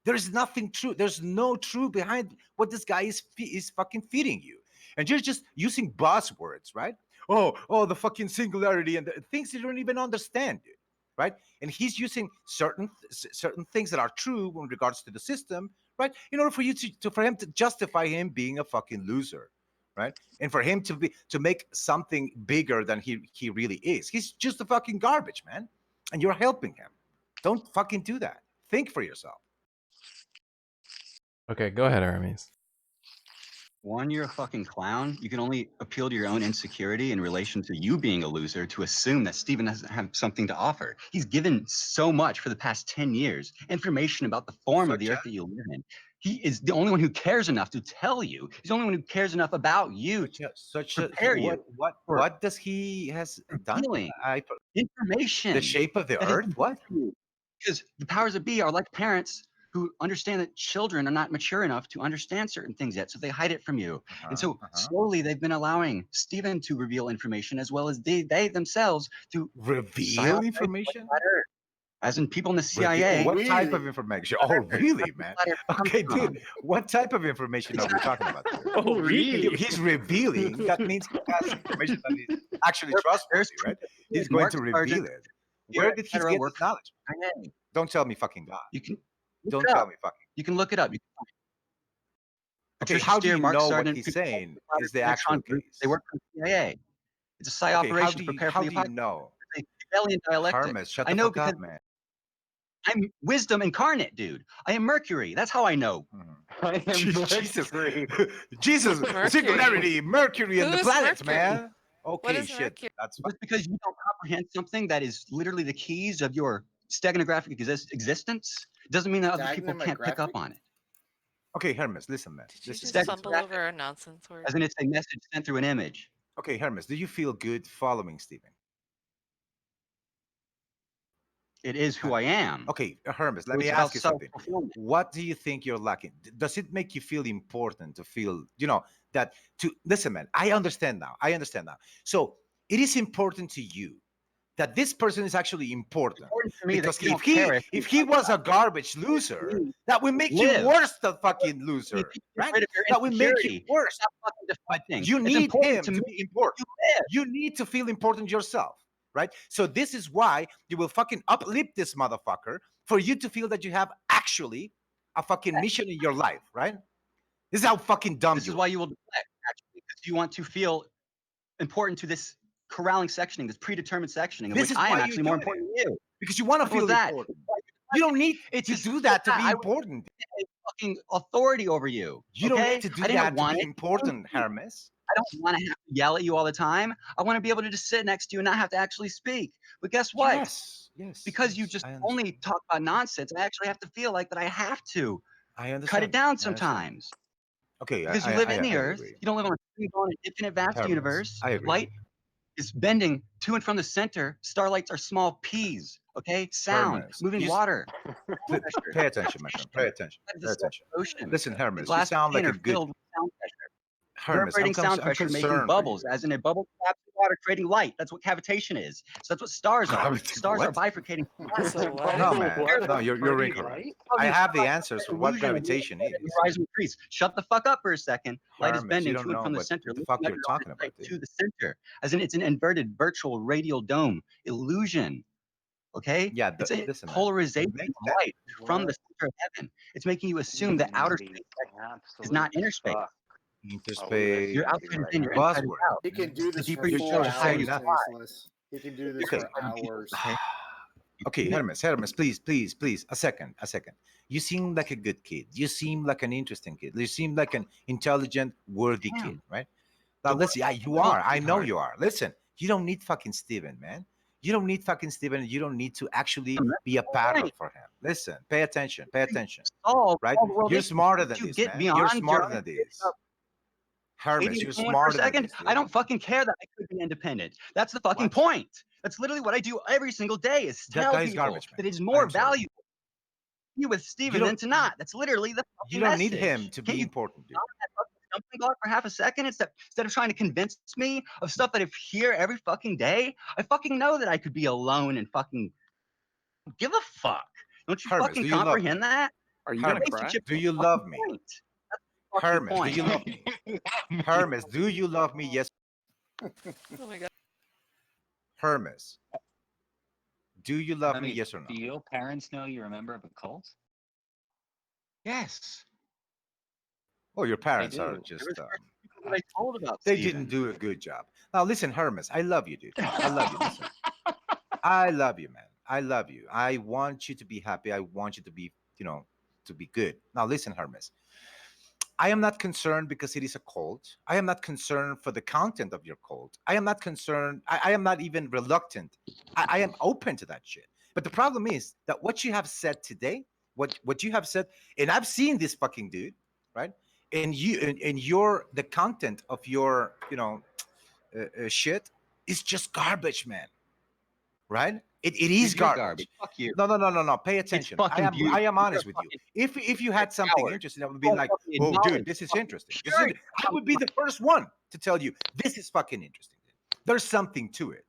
There's nothing true. There's no truth behind what this guy is fucking feeding you, and you're just using buzzwords, right? Oh, the fucking singularity and the things you don't even understand, dude. Right? And he's using certain things that are true in regards to the system, right? In order for you for him to justify him being a fucking loser, right? And for him to make something bigger than he really is. He's just a fucking garbage, man. And you're helping him. Don't fucking do that. Think for yourself. Okay, go ahead, Hermes. One, you're a fucking clown. You can only appeal to your own insecurity in relation to you being a loser to assume that Steven doesn't have something to offer. He's given so much for the past 10 years, information about the form of the earth that you live in. He is the only one who cares enough to tell you. He's the only one who cares enough about you to prepare you. What does he has done? Healing. Information. The shape of the that has earth? been What? given to you. Because the powers that be are like parents who understand that children are not mature enough to understand certain things yet, so they hide it from you. And so slowly they've been allowing Steven to reveal information as well as they themselves to reveal information? As in people in the CIA. What type of information? Oh, really, man? Okay, dude. What type of information are we talking about? Oh, really? He's revealing. That means he has information that is actually trustworthy, right? He's going to reveal it. Where did he get this knowledge? Don't tell me fucking God. You can Don't tell me fucking. You can look it up. Okay, how do you know what he's saying is the actual case? They work for the CIA. It's a PSY operation to prepare for the How do you know? Alien dialectic. Hermes, shut I the know fuck up, because man. I'm wisdom incarnate, dude. I am Mercury. That's how I know. I am Jesus, Mercury. Jesus, Mercury. singularity, Mercury, and the Who's planets, Mercury? man. What Okay, is shit. Mercury? That's Just because you don't comprehend something that is literally the keys of your steganographic existence doesn't mean that other people can't pick up on it. okay, Hermes. Listen, man. Did you Listen. just stumble over a nonsense word? As in, it's a message sent through an image. Okay, Hermes. Do you feel good following Steven? It is who I am. Okay, Hermes. Let It's me about ask you something. self-fulfillment. What do you think you're lacking? Does it make you feel important to feel, that to listen, man? I understand now. So it is important to you that this person is actually important. Important to me that Because you don't care if he was a garbage loser, that would make live. you worse than fucking loser, Get right? rid of your That would make you insecurity. worse. Stop fucking deflecting. You It's need important him to me be important. live. You need to feel important yourself, right? So this is why you will fucking uplift this motherfucker for you to feel that you have actually a fucking mission in your life, right? This is how fucking dumb This you is are. why you will deflect, actually, because you want to feel important to this corralling sectioning, this predetermined sectioning, of This which is I am why you're actually more doing important than you. because you want to Simple feel as that. important. You don't need to do that to be I- important. fucking authority over you. You don't okay? need to do I didn't that to want be it. important, Hermes. I don't want to have to yell at you all the time. I want to be able to just sit next to you and not have to actually speak. But guess what? Yes, yes. Because you just only talk about nonsense, I actually have to feel like that I have to I understand. cut it down I understand. sometimes. Okay, Because you I live I in the Earth, agree. you don't live on an infinite vast Hermes, universe. I agree. Light is bending to and from the center. Starlights are small peas. Okay, sound, Hermes, moving you water. pay attention, my friend. Pay attention. Pay attention. Ocean. Listen, Hermes, you Glass sound like a container good filled with sound pressure. Hermes. Reverberating sound pressure making concerned for bubbles, you. as in a bubble collapse in water, creating light. That's what cavitation is. So that's what stars are. Cavitation, Stars are what? bifurcating. No, man. No, you're incorrect. I have the answers for what Illusion of gravitation is. rise and increase. Shut the fuck up for a second. Light is Hermes, bending you don't to and know from the what center. the lifting fuck up you're your talking eyesight about, dude. to the center, as in it's an inverted virtual radial dome illusion. Okay? Yeah, It's a listen, man. polarization Make of that- light from the center of heaven. It's making you assume that outer space is not inner space. Interspace. Your outside is in, your inside is Buzzword. out. He can do The this deeper for you four go, the hours, higher you nothing. fly. tasteless. He can do this Okay. for hours. Okay, Hermes, please, a second. You seem like a good kid. You seem like an interesting kid. You seem like an intelligent, worthy kid, right? Now, listen, you are. I know you are. Listen, you don't need fucking Steven, man. You don't need fucking Steven. You don't need to actually be a parrot for him. Listen, pay attention, right? You're smarter than this, man. You're smarter than this. Hermes, you're smarter than this. I don't fucking care that I could be independent. That's the fucking point. That's literally what I do every single day is That tell guy's people garbage, man. that it's more I'm sorry. valuable to be with Steven than to not. That's literally the fucking You don't need message. him to be important, dude. Stop that fucking stumbling block for half a second instead of trying to convince me of stuff that I hear every fucking day. I fucking know that I could be alone and fucking give a fuck. Don't you Hermes, fucking do you love me? comprehend that? Are you Hermes, gonna cry? do you love me? Hermes, Hermes, do you love me? Hermes, do you love me? Yes. Oh my god. Hermes, do you love I me? mean, Yes or no? Do your parents know you're a member of a cult? Yes. Oh, your parents do. are There just. was what I told about They Steven. didn't do a good job. Now, listen, Hermes, I love you, dude. I love you. Listen. I love you, man. I love you. I want you to be happy. I want you to be, to be good. Now, listen, Hermes. I am not concerned because it is a cult. I am not concerned for the content of your cult. I am not concerned. I am not even reluctant. I am open to that shit. But the problem is that what you have said today, what you have said, and I've seen this fucking dude, right? And the content of your, shit is just garbage, man. Right? It is Dude, you're garbage. Fuck you. No. Pay attention. I am beautiful. honest with you. If you had something coward. interesting, I would be like, fucking oh, acknowledge dude, this is interesting. Sure. I would be the first one to tell you this is fucking interesting. There's something to it.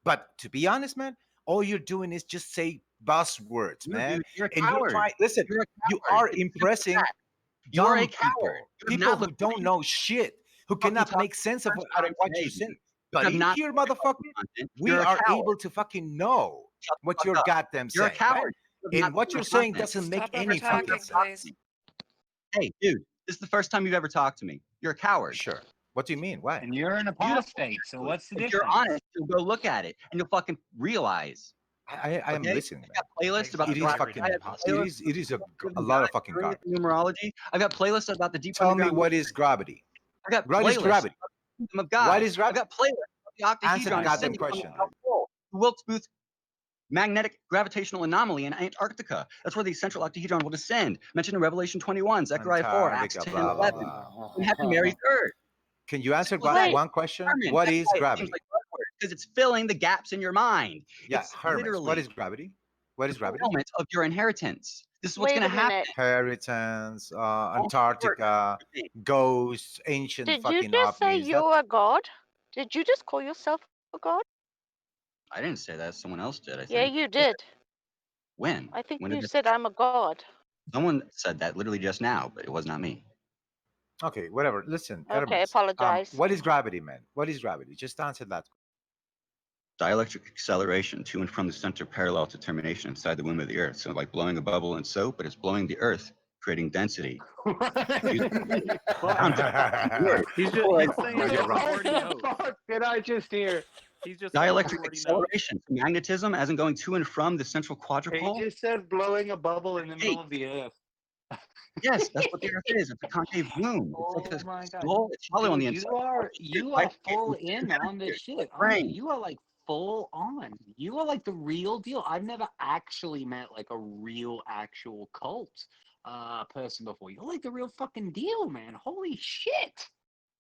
But to be honest, man, all you're doing is just say buzzwords, No, man. dude, you're a And you're coward. trying. Listen, You're a you coward. are impressing You're a dumb coward. people, You have people not who looked don't at know shit, who fucking cannot talk make sense of first what time you're today, saying. dude. But You have in not here, looked at motherfucker, content. we You're a are coward. able to fucking know Shut the what fuck you're up. goddamn You're a saying, right? coward. You have And not what looked you're at saying content. doesn't make Stop any fucking over-talking, sense. please. Hey, dude, this is the first time you've ever talked to me. You're a coward. Sure. What do you mean? Why? And you're an Beautiful. apostate, so what's the If difference? you're honest, you'll go look at it and you'll fucking realize. I am Okay? listening, I've got playlists about man. the It is galactic fucking. diet, It is a lot of fucking garbage. numerology. I've got playlists about the deep Tell me underground. what is gravity? I got What is playlists gravity? about the kingdom of God. What is I gravity? got playlists about the Answer the octahedron. goddamn ascending from question. the South Pole, the Wilkes-Booth magnetic gravitational anomaly in Antarctica. That's where the central octahedron will descend. Mentioned in Revelation 21, Zechariah 4, Acts Antarctica, 10, blah, blah, 11. blah. And Happy Mary's Earth. Can you answer Wait. one question? Herman, What that's is why it gravity? seems like buzzwords, because it's filling the gaps in your mind. Yeah, It's Hermes. literally What is gravity? What is gravity? fulfillment of your inheritance. This is what's Wait going a to happen. minute. Inheritance, Antarctica, ghosts, ancient Did you fucking just say ovnis. you're a god? Did you just call yourself a god? I didn't say that. Someone else did, I think. Yeah, you did. When? I think When you did said I'm a god. someone said that literally just now, but it was not me. Okay, whatever. Listen, Okay, Hermes, apologize. what is gravity, man? What is gravity? Just answer that. Dielectric acceleration to and from the center parallel to termination inside the womb of the earth. So like blowing a bubble in soap, but it's blowing the earth, creating density. He's saying You're wrong. already knows. Fuck did I just hear? He's just saying Dielectric already knows. acceleration, magnetism, as in going to and from the central He quadrupole. just said blowing a bubble in the middle of the earth. Yes, that's what the Earth is. It's a concave womb. It's like Oh a my god. skull. It's hollow on the Dude, inside. you are full in on this shit, aren't you? Brain. You are like full on. You are like the real deal. I've never actually met like a real actual cult person before. You're like the real fucking deal, man. Holy shit.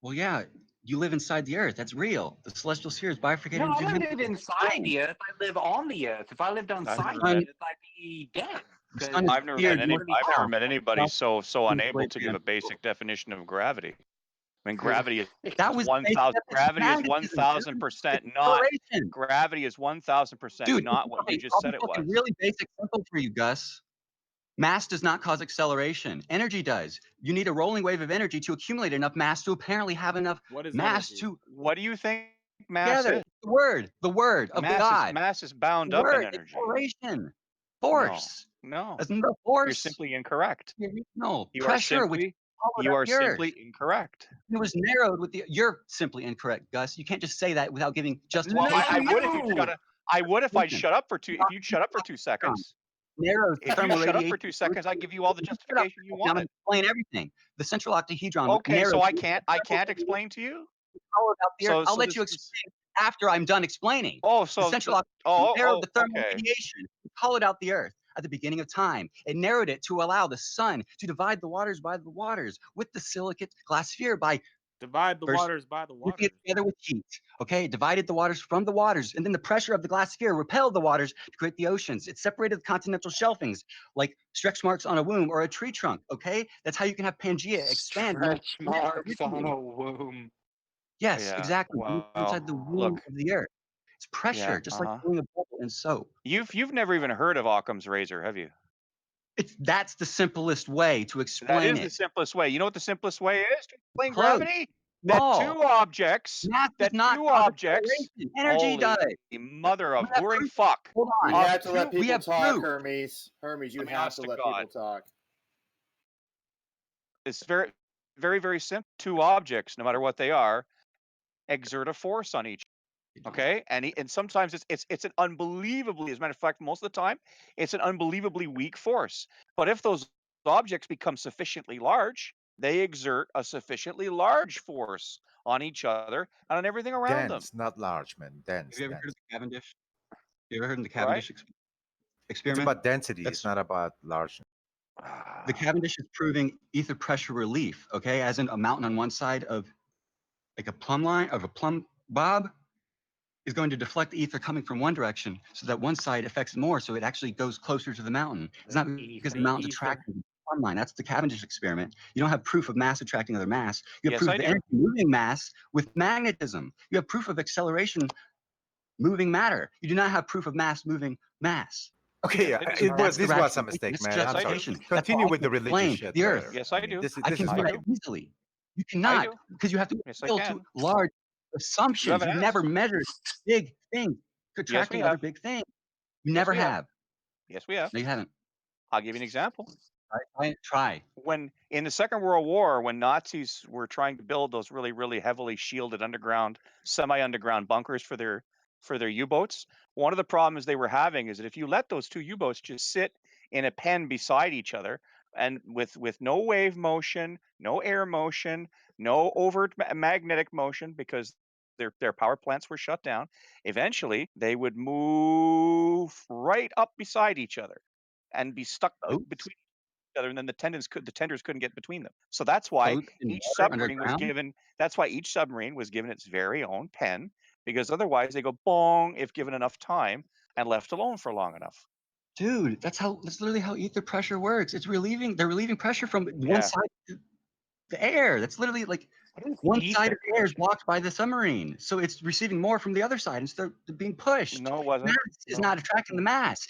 Well, yeah, you live inside the Earth. That's real. The celestial sphere is bifurcated No, I into don't two live hemispheres. inside the earth. I live on the earth. If I lived The outside the sun, earth, I'd be dead. the 'cause sun is I've never here met any. north I've never south. met anybody south, so east, unable west, to give a and basic definition of gravity. I mean, Dude, gravity is that was the basic 1,000. definition of Gravity is magnetism, dude. 1,000% not. Acceleration. Gravity is 1,000% Dude, not what you okay, just I'll said be it fucking was. really basic simple for you, Gus. Mass does not cause acceleration. Energy does. You need a rolling wave of energy to accumulate enough mass to apparently have enough What is mass energy? to What do you think mass together. is? The word of God. Mass is bound The up in word, energy. acceleration, No, force. no. Isn't the You're force? simply incorrect. No, You are pressure which simply followed you up are the Earth. simply incorrect. It was narrowed with the. You're simply incorrect, Gus. You can't just say that without giving Well, justification. I would if you'd shut you! up. I would if I'd Listen, shut up for two. If you'd shut up for 2 seconds. narrows the If you'd thermal shut up radiation. for 2 seconds, I'd give you all the Shut up. justification you Now I'm wanted. gonna explain everything. The central octahedron Okay, so narrows. I can't explain to you. Followed out the Earth. I'll So let you explain after I'm done explaining. Oh, The so central the, octahedron narrowed the thermal okay. radiation. Hollowed out the Earth at the beginning of time. It narrowed it to allow the sun to divide the waters by the waters with the silicate glass sphere by Divide the first waters by the putting it waters. together with heat. Okay, it divided the waters from the waters, and then the pressure of the glass sphere repelled the waters to create the oceans. It separated the continental shelvings like stretch marks on a womb or a tree trunk. Okay, that's how you can have Pangea expand. Stretch marks on a womb. Yes, Yeah. exactly. Inside the Well, womb look. of the Earth. It's pressure, Yeah. just like blowing a bubble in soap. You've never even heard of Occam's razor, have you? That's the simplest way to That explain is the it. simplest way. You know what the simplest way is to explain Close. gravity? Small. That two objects. Mass does That not two cause objects. acceleration. Energy Holy does. mother of We have boring proof. fuck. Hold We on. have to let We people have talk, proof. Hermes. Hermes, you I mean, have honest to to let God. people talk. It's very, very, very simple. Two objects, no matter what they are, exert a force on each. Okay, and sometimes it's an unbelievably, as a matter of fact, most of the time, it's an unbelievably weak force. But if those objects become sufficiently large, they exert a sufficiently large force on each other and on everything around them. Dense, not large, man. Dense. Have you ever heard dense. of the Cavendish? You ever heard of the Right? Cavendish It's experiment? about density. That's It's not about largeness. the Cavendish is proving ether pressure relief. Okay, as in a mountain on one side of like a plumb line of a plumb bob is going to deflect the ether coming from one direction so that one side affects more, so it actually goes closer to the mountain. It's not because the mountain's attracting the plumb line. That's the Cavendish experiment. You don't have proof of mass attracting other mass. You have Yes, proof I of the do. energy moving mass with magnetism. You have proof of acceleration moving matter. You do not have proof of mass moving mass. Okay, Yes, yeah, I do. That's the this was a rationalization. mistake, That's man. Yes, I'm I do. sorry. justification. That's Continue how I with the can religious explain shit the Earth. later. Yes, I do. I This can is I do that do. easily. You cannot do. because you have to Yes, I appeal can. to large You assumptions. haven't You've never asked. measured big things Yes, we attracting other have. big things. You Yes, never we have. have. Yes, we have. No, you haven't. I'll give you an example. Try. When in the Second World War, when Nazis were trying to build those really, really heavily shielded underground, semi-underground bunkers for their U-boats, one of the problems they were having is that if you let those two U-boats just sit in a pen beside each other, and with no wave motion, no air motion, no overt magnetic motion, because their power plants were shut down, eventually they would move right up beside each other and be stuck between each other, and then the tenders couldn't get between them. So that's why Float in each water submarine was underground. given its very own pen, because otherwise they go bong if given enough time and left alone for long enough. Dude, that's literally how ether pressure works. They're relieving pressure from one Yeah. side of the air. That's literally like one side of the air is blocked by the submarine. So it's receiving more from the other side instead of being pushed. No, it wasn't. Mass is not attracting the mass.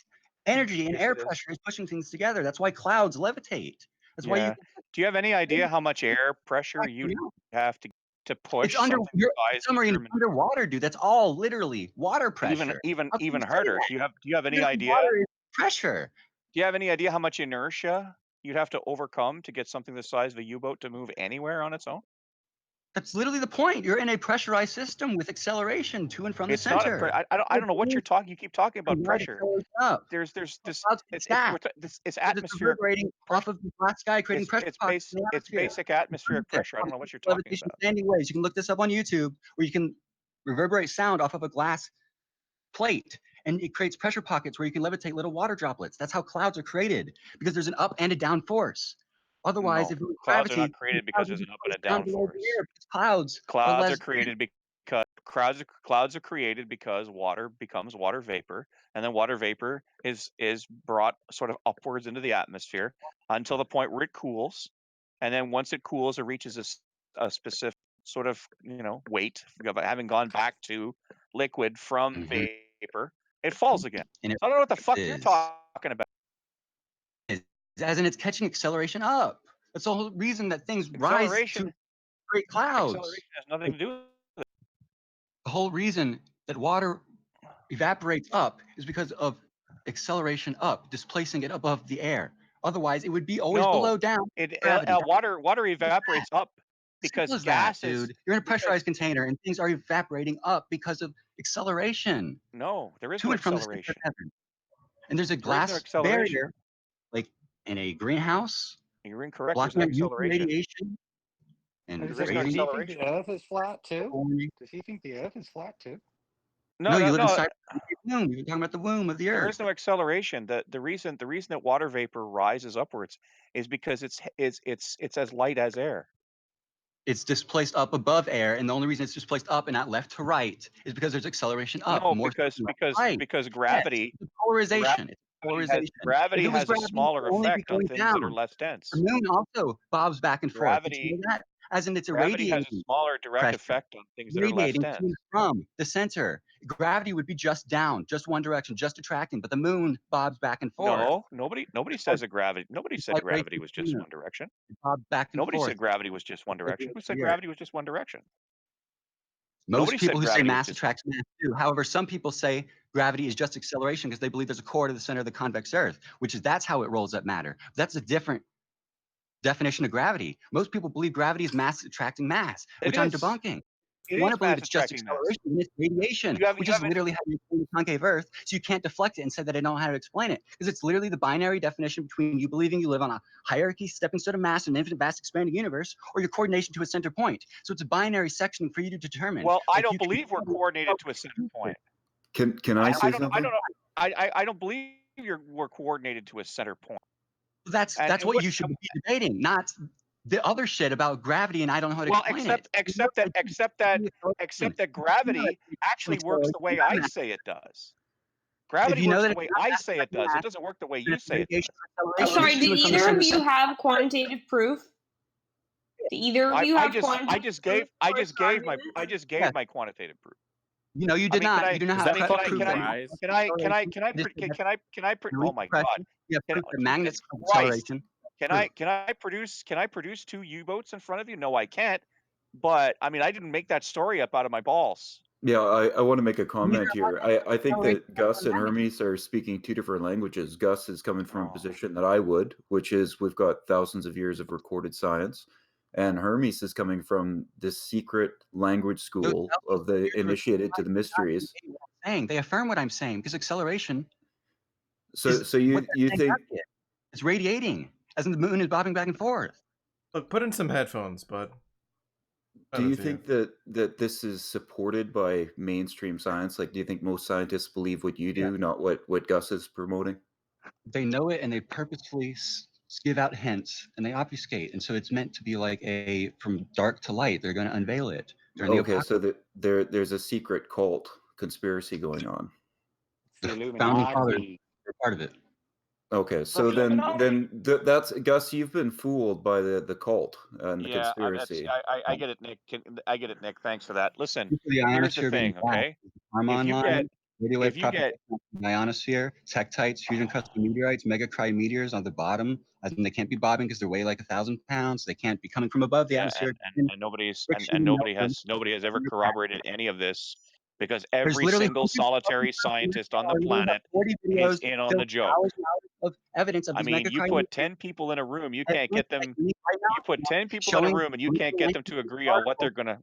Energy and Yes, air it is. pressure is pushing things together. That's why clouds levitate. That's why you Yeah. Do you have any idea how much air pressure you'd have to push it's under something your the size of submarine is German? underwater, dude. That's all literally water pressure. Even How can you say harder. that? Do you have any Literally idea? water is pressure. Do you have any idea how much inertia you'd have to overcome to get something the size of a U-boat to move anywhere on its own? That's literally the point. You're in a pressurized system with acceleration to and from the It's not a. center. I don't know what you're talking. You keep talking about Why the pressure. acceleration up? There's this. Clouds can stack. It's Because it's atmospheric. reverberating off of the black sky, creating pressure pockets in the It's atmosphere. basic atmospheric pressure. I don't know what you're talking Levitation about. standing waves. You can look this up on YouTube, where you can reverberate sound off of a glass plate, and it creates pressure pockets where you can levitate little water droplets. That's how clouds are created, because there's an up and a down force. Otherwise, No, if it was clouds gravity, are not created because there's an up and a down force. Clouds Clouds are are created because clouds are created because water becomes water vapor, and then water vapor is brought sort of upwards into the atmosphere until the point where it cools, and then once it cools, it reaches a specific sort of weight, having gone back to liquid from vapor, it falls again. And So I don't know what the fuck you're is. talking about. As in, it's catching acceleration up. That's the whole reason that things rise to Acceleration. create clouds. Acceleration has nothing to do with it. The whole reason that water evaporates up is because of acceleration up, displacing it above the air. Otherwise, it would be always below down. Gravity. Water evaporates up because Simple as that, gases. dude. You're in a pressurized container, and things are evaporating up because of acceleration. No, there is To no and from the center acceleration. of heaven. And there's a There is no glass acceleration. barrier, like in a greenhouse, You're incorrect. There's blocking no out UV acceleration. radiation. And Does he think the Earth is flat too? Does he think the Earth is flat too? No, you live inside the womb. You're talking about the womb of the There earth. is no acceleration. The reason that water vapor rises upwards is because it's as light as air. It's displaced up above air, and the only reason it's displaced up and not left to right is because there's acceleration up. No, more because so than right. because Yes, gravity. it's polarization. It's polarization. Gravity If it was has a gravity, smaller it would only be effect on going things that are down. less dense. The moon also bobs back and forth. Did you Gravity. know that? As in, it's Gravity has irradiating a smaller direct pressure, effect on things that are less radiating to dense. and from the center. Gravity would be just down, just one direction, just attracting, but the moon bobs back and forth. No, nobody says that gravity. Nobody said gravity was just one direction. It bobs back and Nobody forth. said gravity was just one direction. Who said Here. gravity was just one direction? Most Nobody people said who say gravity was mass just- attracts mass do. However, some people say gravity is just acceleration because they believe there's a core to the center of the convex Earth, that's how it rolls up matter. That's a different definition of gravity. Most people believe gravity is mass attracting mass, which I'm debunking. It You want is to believe mass it's just attracting mass. acceleration, and it's radiation, which is literally how you explain the concave Earth. So you can't deflect it and say that I don't know how to explain it, because it's literally the binary definition between you believing you live on a hierarchy, stepping stone of mass, in an infinite, vast, expanding universe, or your coordination to a center point. So it's a binary section for you to determine. Well, I Like, don't you can- believe we're coordinated to a center point. Can I say I don't something? know. I don't believe we're coordinated to a center point. That's And what you should be debating, not the other shit about gravity and I don't know how to Well, explain except that gravity actually works the way I say it does. Gravity you know works that the it's way not I mass say it does. mass, It doesn't work the way you say it does. Sorry, do either of you have quantitative proof? Do either of you have quantitative I just gave my quantitative proof. You know, you did not. You do not have proof. Oh my god! You have proof that magnets cause acceleration. Can I produce 2 U-boats in front of you? No, I can't. But I mean, I didn't make that story up out of my balls. Yeah, I want to make a comment here. I think that Gus and Hermes are speaking 2 different languages. Gus is coming from a position that I would, which is we've got thousands of years of recorded science. And Hermes is coming from this secret language school of the initiated to the mysteries. They affirm what I'm saying because acceleration. So you think it's radiating as in the moon is bobbing back and forth. Look, put in some headphones, bud. Do you think that this is supported by mainstream science? Like, do you think most scientists believe what you do, not what Gus is promoting? They know it, and they purposefully give out hints, and they obfuscate. And so it's meant to be like from dark to light. They're going to unveil it. Okay, so there's a secret cult conspiracy going on. The Founding Illuminati. fathers are part of it. Okay, so then that's Gus. You've been fooled by the cult and the conspiracy. I get it, Nick. I get it, Nick. Thanks for that. Listen, The here's ionosphere the being thing, black. okay? Online, radio wave if you get the ionosphere, tektites, fusion custom meteorites, mega cryometeors on the bottom, as in they can't be bobbing because they weigh like 1,000 pounds. They can't be coming from above the atmosphere. and nobody has ever corroborated any of this because every literally single hundreds of solitary scientist on the planet is in on the joke. of evidence of I these mean, you megacardial put 10 people in a room, you can't get them. right now, You put 10 people in a showing room and you can't get them to agree on what they're gonna.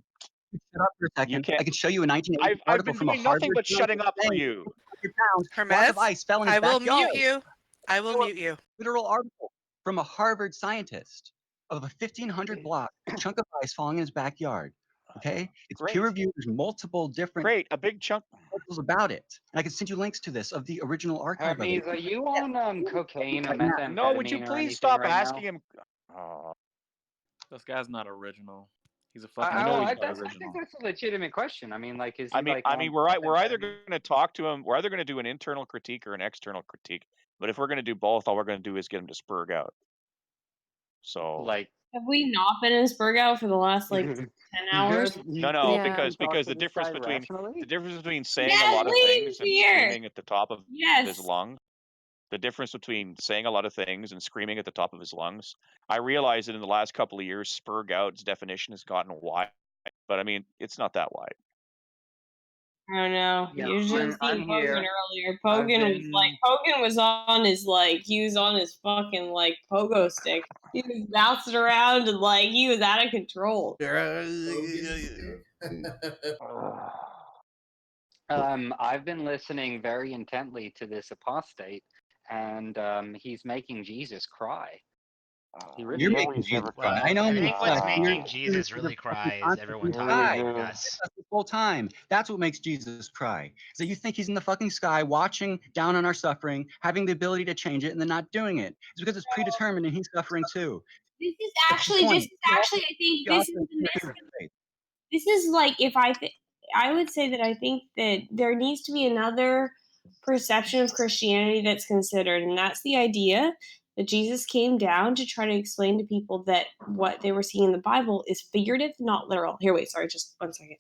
shut up for a You second. can't. I can show you a 1980 I've article been from a doing nothing Harvard but shutting up for saying you. 100 pounds, block of Hermes, ice fell in his I will backyard. mute you. I will mute you. Literal article from a Harvard scientist of a 1,500 block chunk of ice falling in his backyard. Okay, it's Great. peer reviewed. There's multiple different Great, a big chunk. articles about it. And I can send you links to this of the original archive of it. Hermes, are you on cocaine or Right now. methamphetamine No, would you or please anything stop right asking now? him? Oh, This guy's not original. He's a fucking I know he's not I original. think that's a legitimate question. I mean, like, is I he mean, like I on mean, we're either methamphetamine? going to talk to him, we're either going to do an internal critique or an external critique. But if we're going to do both, all we're going to do is get him to spurg out. So Like, Have we not been in Spurgout for the last like 10 hours? no, Yeah. because the difference between saying a Yes, lot of please, things and here. screaming at the top of his Yes. lungs, the difference between saying a lot of things and screaming at the top of his lungs, I realize that in the last couple of years, spurg out's definition has gotten wide, but I mean, it's not that wide. I don't know. Yeah, You should have I'm seen here. Pogan earlier. I've Pogan was on his like he was on his fucking like pogo stick. He was bouncing around and like he was out of control. I've been listening very intently to this apostate, and he's making Jesus cry. He really You're is. making Jesus cry. I know. I think what's making you're- Jesus really cry is everyone talking sky. about Gus. That's the whole time. That's what makes Jesus cry. Is that you think he's in the fucking sky, watching down on our suffering, having the ability to change it, and then not doing it. It's because it's predetermined, and he's suffering too. This is That's the actually point. I think this is this is like if I would say that I think that there needs to be another perception of Christianity that's considered, and that's the idea that Jesus came down to try to explain to people that what they were seeing in the Bible is figurative, not literal. Here, wait, sorry, just 1 second.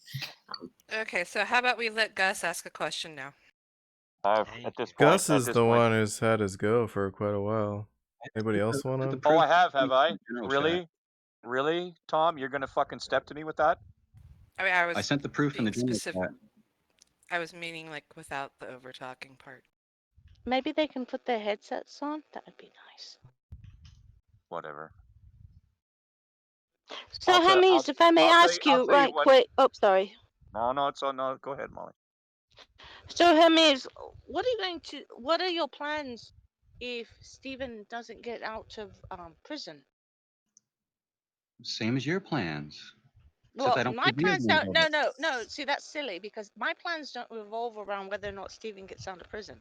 Okay, so how about we let Gus ask a question now? At this point, Gus at is this the point- one who's had his go for quite a while. Anybody else want to? Oh, I have I? General Really? Really, Tom? You're gonna fucking step to me with that? I mean, I sent the proof in the being general specific. chat. I was meaning like without the over talking part. Maybe they can put their headsets on. That would be nice. Whatever. So, I'll tell- Hermes, I'll- if I may I'll tell ask you- I'll you tell you right what- quick. Oh, sorry. No, it's on. No, go ahead, Molly. So, Hermes, what are your plans if Stephen doesn't get out of prison? Same as your plans. Well, I don't my think we have plans any don't. of it. No. See, that's silly because my plans don't revolve around whether or not Stephen gets out of prison.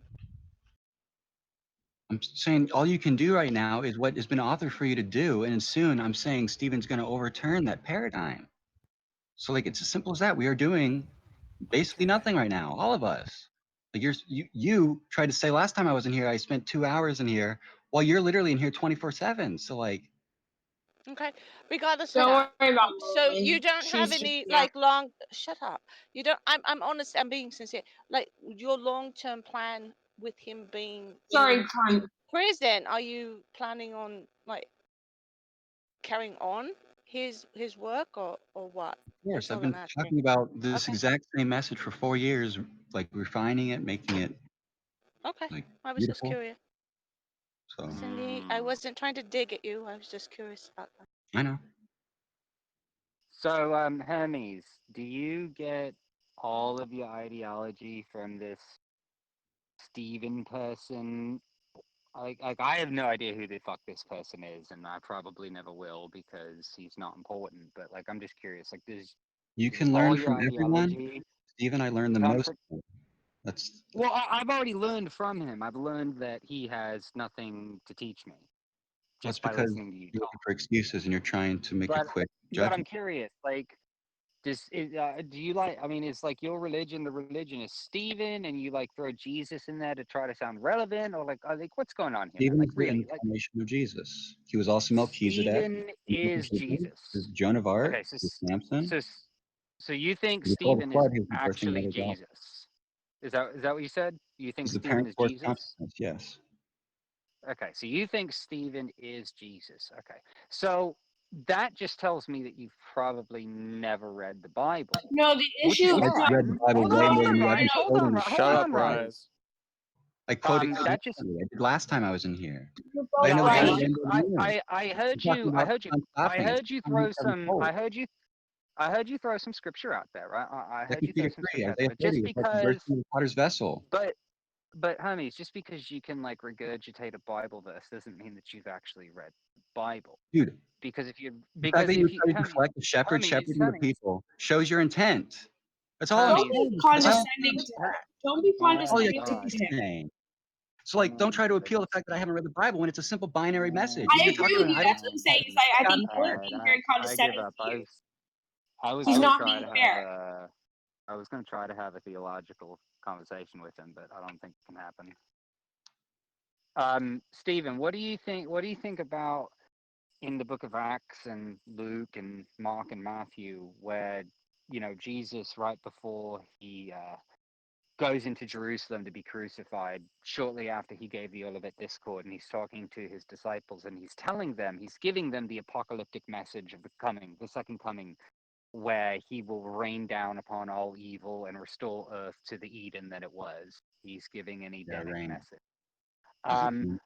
I'm saying all you can do right now is what has been authored for you to do, and soon I'm saying Stephen's going to overturn that paradigm. So like it's as simple as that. We are doing basically nothing right now, all of us. Like you tried to say last time I was in here, I spent 2 hours in here, while you're literally in here 24/7. So like, Okay. Regardless Don't of that. worry about So Molly. you don't have She's any just- like long. Shut up. You don't. I'm honest. I'm being sincere. Like your long-term plan with him being Sorry, in Con. prison. Are you planning on like carrying on his work or what? of course, That's all I've been I'm asking. talking about this Okay. exact same message for 4 years, like refining it, making it Okay. like I was just beautiful. curious. So Cindy, I wasn't trying to dig at you. I was just curious about that. I know. So, Hermes, do you get all of your ideology from this Steven person? Like I have no idea who the fuck this person is, and I probably never will because he's not important. But like, I'm just curious. Like, does You can all learn your from everyone. ideology? Stephen, I learned the come most. from- That's Well, I've already learned from him. I've learned that he has nothing to teach me that's just by because listening to you you're talk. looking for excuses and you're trying to make a But quick but I'm judgment. curious. Like, do you like? I mean, is like your religion the religion is Stephen, and you like throw Jesus in there to try to sound relevant, or like what's going on here? Stephen Like is the really, like incarnation of Jesus. He was also Melchizedek. Stephen is Jesus. Joan of Arc. Okay, Samson. so you think We call the Stephen is flood, he was the first thing actually that was out. Jesus? Is that what you said? You think He's the Stephen parent is force Jesus? consciousness. Yes. Okay, so you think Stephen is Jesus. Okay, so that just tells me that you've probably never read the Bible. No, the Which issue is is I've fine. read the Bible Hold way on, more than you Rise, ever hold told on, me. Rise, hold on, Rise. I quoted That just I did last time I was in here. You're I both know I the heard right. you. I heard You're talking you. I about heard you. sun I clapping. It's heard you time throw you haven't some. told. I heard you throw some scripture out there, right? I heard Second you throw Peter some 3, scripture out there, Isaiah but just 30, it's like the birth because, of the potter's vessel. but homies, just because you can like regurgitate a Bible verse doesn't mean that you've actually read the Bible. Dude, Because if you, the fact because that you if you, try to deflect the shepherd shepherding the people shows your intent. That's all I'm Don't saying. be That's all condescending to her. Don't be all you condescending to keep him. saying. So like, don't try to appeal the fact that I haven't read the Bible when it's a simple binary message. I You're agree talking with about you. That's what I'm saying. Is I think you're being very I give condescending up. to you. I was He's gonna not try being to fair. have a, I was gonna try to have a theological conversation with him, but I don't think it can happen. Stephen, what do you think? What do you think about in the Book of Acts and Luke and Mark and Matthew, where Jesus, right before he goes into Jerusalem to be crucified, shortly after he gave the Olivet Discord, and he's talking to his disciples, and he's telling them, he's giving them the apocalyptic message of the second coming, where he will rain down upon all evil and restore earth to the Eden that it was. He's giving an Edenic message.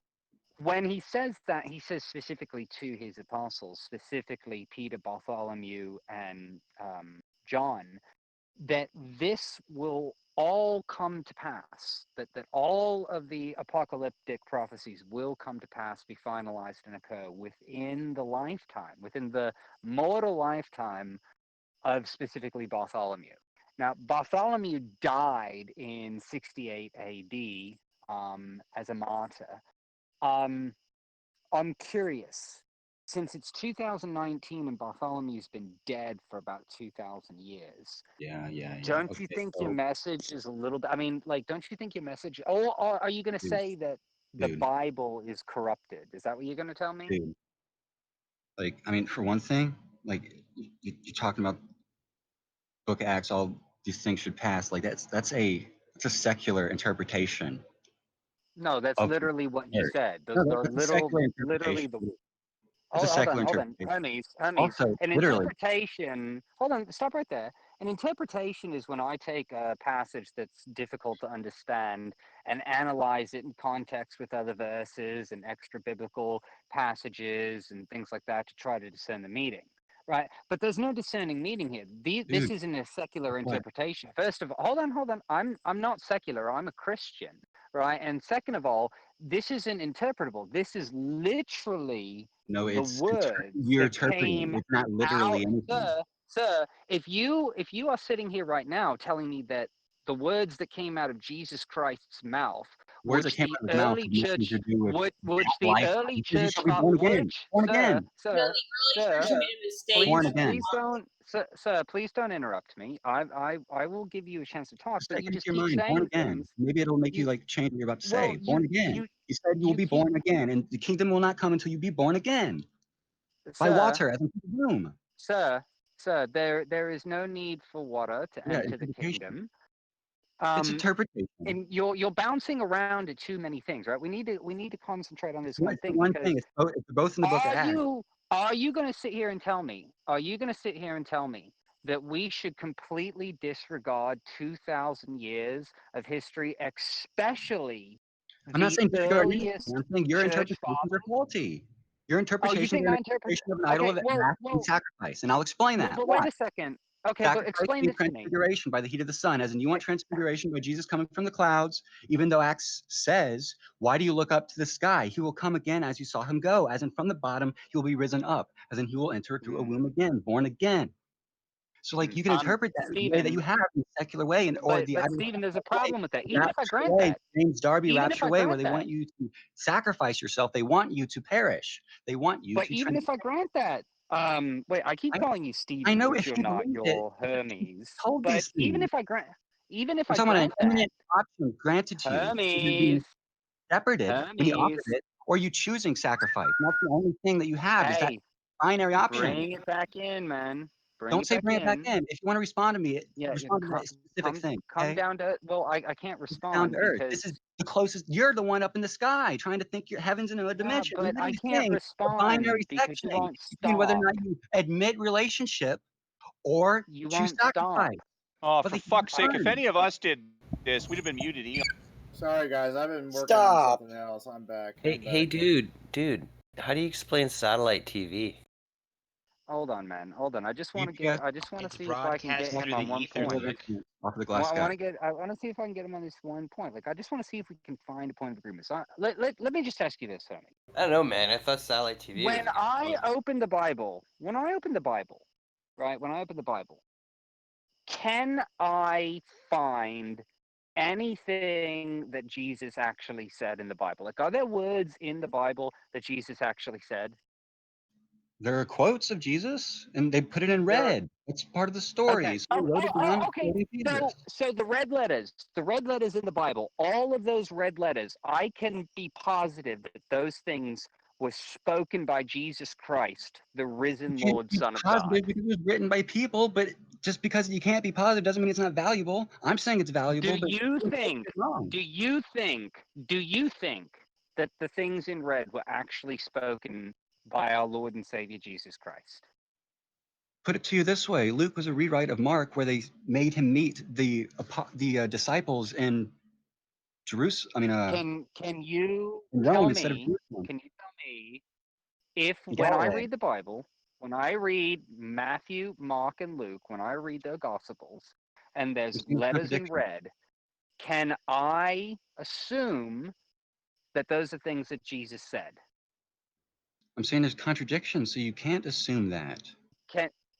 When he says that, he says specifically to his apostles, specifically Peter, Bartholomew, and John, that this will all come to pass, that all of the apocalyptic prophecies will come to pass, be finalized and occur within the mortal lifetime of specifically Bartholomew. Now, Bartholomew died in 68 AD as a martyr. I'm curious, since it's 2019 and Bartholomew's been dead for about 2,000 years. Yeah. Don't you think your message is a little bit? I mean, like, don't you think your message? Or are you going to say that the Bible is corrupted? Is that what you're going to tell me? Dude, like, I mean, for one thing, like you're talking about Book of Acts, all these things should pass. Like that's a secular interpretation. No, that's literally what you said. No, that's a secular Literally interpretation. the. It's a secular Hold on, interpretation. Hermes. Also, An literally, interpretation. Hold on, stop right there. An interpretation is when I take a passage that's difficult to understand and analyze it in context with other verses and extra biblical passages and things like that to try to discern the meaning. Right, but there's no discerning meaning here. This isn't a secular interpretation. First of all, hold on. I'm not secular. I'm a Christian, right? And second of all, this isn't interpretable. This is literally no, the it's words you're that interpreting. came It's not literally out, anything. sir. If you are sitting here right now telling me that the words that came out of Jesus Christ's mouth, Words that which came the out of his mouth early have nothing church, to do with which the life. early You church, shall be born again. Born again. sir, Born again. please don't interrupt me. I will give you a chance to talk, but you Second just to your keep mind, born saying again. things. Maybe it'll make you like change what you're about to say. Well, Born again. He said you will be born again, and the kingdom will not come until you be born again. By water, as in the womb. Sir, there is no need for water to enter the kingdom. It's interpretation. And you're bouncing around to too many things, right? We need to concentrate on this one It's thing. one Because thing. It's both in the book of Acts. are you going to sit here and tell me? Are you going to sit here and tell me that we should completely disregard 2,000 years of history, especially I'm not saying disregard anything. earliest I'm saying your church interpretations are faulty. Your interpretation think is my an interpretation of an idol of wrath and sacrifice, and I'll explain that. But wait a second. Okay, but Sacrifice explain being this to me. transfiguration by the heat of the sun, as in you want transfiguration by Jesus coming from the clouds, even though Acts says, why do you look up to the sky? He will come again as you saw him go, as in from the bottom, he will be risen up, as in he will enter through a womb again, born again. So like you can interpret that the way that you have in the secular way, or the but Stephen, there's a problem with that. Even if I grant that, James Darby even if rapture I way, grant where they want that, you to sacrifice yourself, they want you to perish, they want you but to. even if I grant that, wait, I keep calling you Stephen. I know which if you're you not. believe You're it. Hermes. Told But these even things. if I grant I'm talking about an that, imminent option granted to you. Hermes, Separated when you offered it, or you choosing sacrifice. And that's the only thing that you have is that binary option. Bring it back in, man. Don't say bring it back in. If you want to respond to me, respond to that specific thing. Come down to well, I can't respond down to earth. because This is the closest. You're the one up in the sky trying to think your heaven's in another dimension. but I can't saying respond the binary because you sectioning won't between whether or stop. not you admit relationship or You choose won't stop. sacrifice. Oh, But for fuck's sake! If any of us did this, we'd have been muted. Sorry, guys. I've been working Stop. on something else. I'm back. Hey, I'm back. hey, dude, how do you explain satellite TV? Hold on, man. Hold on. I just want to UPS. get. I just want to It's see if I can get broadcast him through on the one ether, point. Luke. Off the I glass want guy. to get. I want to see if I can get him on this one point. Like, I just want to see if we can find a point of agreement. So let me just ask you this, Tony. I don't know, man. I thought satellite TV was When a good I thing. open the Bible, right? When I open the Bible, can I find anything that Jesus actually said in the Bible? Like, are there words in the Bible that Jesus actually said? There are quotes of Jesus, and they put it in There are- red. It's part of the story. So they wrote it down. Okay. So the red letters in the Bible, all of those red letters, I can be positive that those things were spoken by Jesus Christ, the risen You can't Lord, be Son of positive God. because it was written by people, but just because you can't be positive doesn't mean it's not valuable. I'm saying it's valuable, Do but you it's think? wrong. Do you think that the things in red were actually spoken by our Lord and Savior Jesus Christ? Put it to you this way: Luke was a rewrite of Mark, where they made him meet the disciples in Jerusalem. Can you In tell Rome instead of me? Jerusalem. Can you tell me if when I Galilee. read the Bible, when I read Matthew, Mark, and Luke, when I read the Gospels, and there's There's no letters in contradiction. red, can I assume that those are things that Jesus said? I'm saying there's contradiction, so you can't assume that.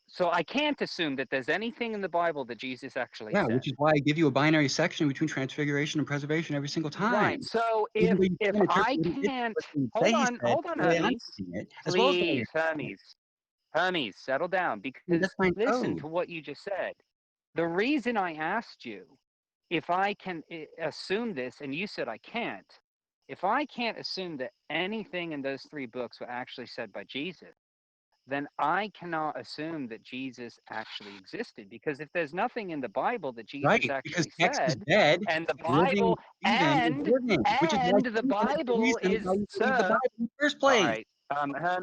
So I can't assume that there's anything in the Bible that Jesus actually Yeah, said. which is why I give you a binary section between transfiguration and preservation every single time. Right. So Even if though you can't I interpret what he did, can't what he hold say he on, said, the way I'm Hermes. reading it, as well as the way Please, Hermes, settle down. Because that's my listen code. to what you just said. The reason I asked you if I can assume this, and you said I can't. If I can't assume that anything in those three books were actually said by Jesus, then I cannot assume that Jesus actually existed. Because if there's nothing in the Bible that Jesus Right, because actually text is said, dead, and the living Bible Stephen is living, which is why and the Stephen is the Bible reason is, why you believe the sir. Bible in the first All place. right,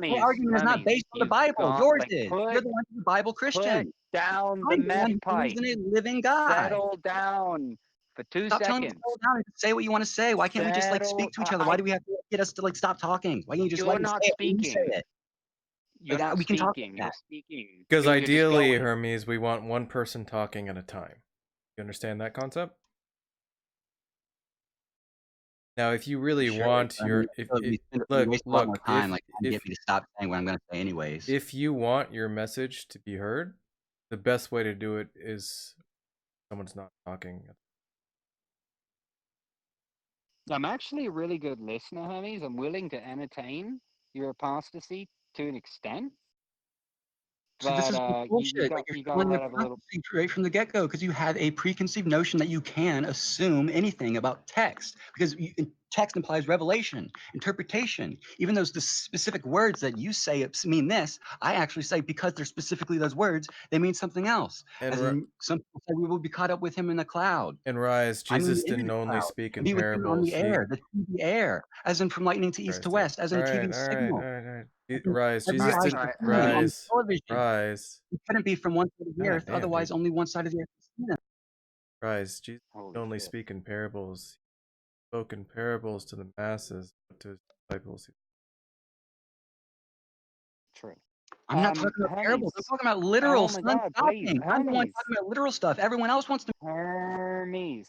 Your argument is not based on the you've Bible. got, Yours like, is. You're the one who's a Bible put Christian. down the I'm the one meth who believes pipe. in a living God. Settle down for 2 Stop telling me to seconds. settle down and just say what you want to say. Why can't we just speak to each other? Why do we have to get us to stop talking? Why can't you just let You're me not say it when you say speaking. it? You're not We can talk speaking. like You're that. speaking. Because You're just ideally, going. Hermes, we want one person talking at a time. You understand that concept? Now, if you really Sure. want I your mean, you look, waste a lot more time, if trying to get me to stop saying what I'm going to say anyways. if you want your message to be heard, the best way to do it is someone's not talking. I'm actually a really good listener, Hermes. I'm willing to entertain your apostasy to an extent. So this But is bullshit. Like you you're got calling to it have a little. prophecy right from the get-go because you have a preconceived notion that you can assume anything about text because text implies revelation, interpretation. Even those the specific words that you say mean this, I actually say because they're specifically those words, they mean something else. And As in, some people say we will be caught up with him in the cloud. And Rise, I mean, Jesus into didn't the only cloud, speak in be with him on parables. the air, the air, as in from lightning to east to west, as in TV signal. Rise, Every Jesus eye didn't can see him on rise. television. Rise. It couldn't be from one side of the God earth, damn, otherwise dude. only one side of the earth can see them. Rise, Jesus Holy didn't only shit. speak in parables. He spoke in parables to the masses, but to his disciples. True. I'm not talking about parables. I'm talking about literal Oh my God, please, sun-stopping. I'm the one Hermes. talking about literal stuff. Everyone else wants to. Hermes,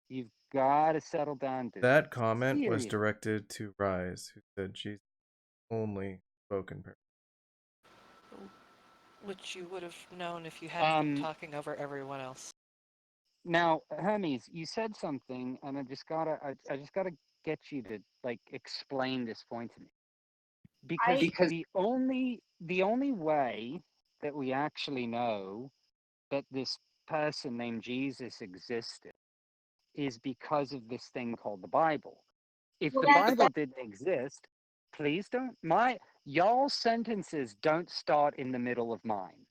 you've got to settle down, dude. That comment was Seriously. directed to Rise, who said Jesus only spoke in parables. Which you would have known if you hadn't been talking over everyone else. Now, Hermes, you said something, and I just gotta get you to explain this point to me. Because the only way that we actually know that this person named Jesus existed is because of this thing called the Bible. If the Bible didn't exist, please don't y'all's sentences don't start in the middle of mine.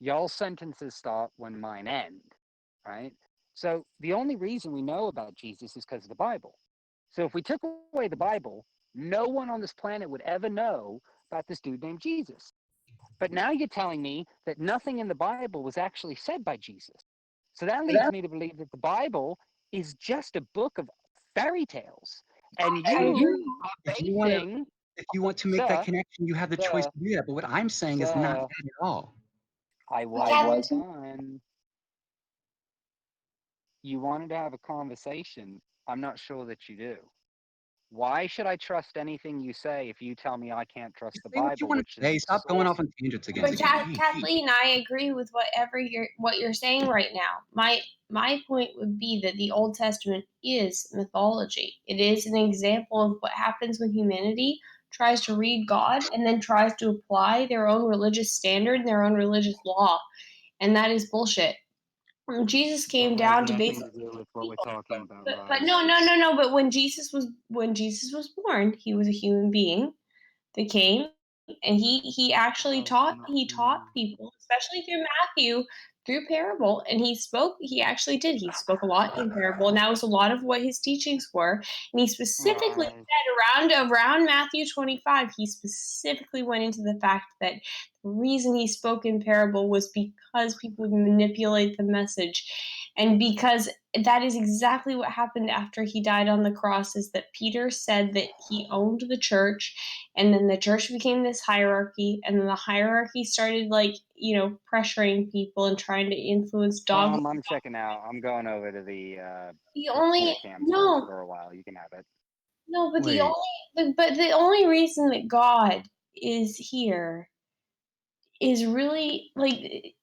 Y'all's sentences start when mine end, right? So the only reason we know about Jesus is because of the Bible. So if we took away the Bible, no one on this planet would ever know about this dude named Jesus. But now you're telling me that nothing in the Bible was actually said by Jesus. So that leads me to believe that the Bible is just a book of fairy tales. And I you agree. are If you want to, basing, if you want to make that sir, connection, you have the choice sir, to do that. But what I'm saying is not sir, that at all. I wasn't done. You wanted to have a conversation. I'm not sure that you do. Why should I trust anything you say if you tell me I can't trust the Say what you Bible, want which to is say. the Stop going source? off on tangents again. But Jeez. Kathleen, I agree with what you're saying right now. My point would be that the Old Testament is mythology. It is an example of what happens when humanity tries to read God and then tries to apply their own religious standard and their own religious law, and that is bullshit. Jesus came That has down to nothing basically to do with what we're talking about, but Rise. no. But when Jesus was born, he was a human being that came, and he actually taught people, especially through Matthew, through parable, and he actually did. He spoke a lot in parable, and that was a lot of what his teachings were. And he specifically Rise. said around Matthew 25, he specifically went into the fact that the reason he spoke in parable was because people would manipulate the message, and because that is exactly what happened after he died on the cross, is that Peter said that he owned the church, and then the church became this hierarchy, and then the hierarchy started pressuring people and trying to influence dogma. I'm checking out. I'm going over to the camps for a while. You can have it. No, but Wait. the only reason that God is here is really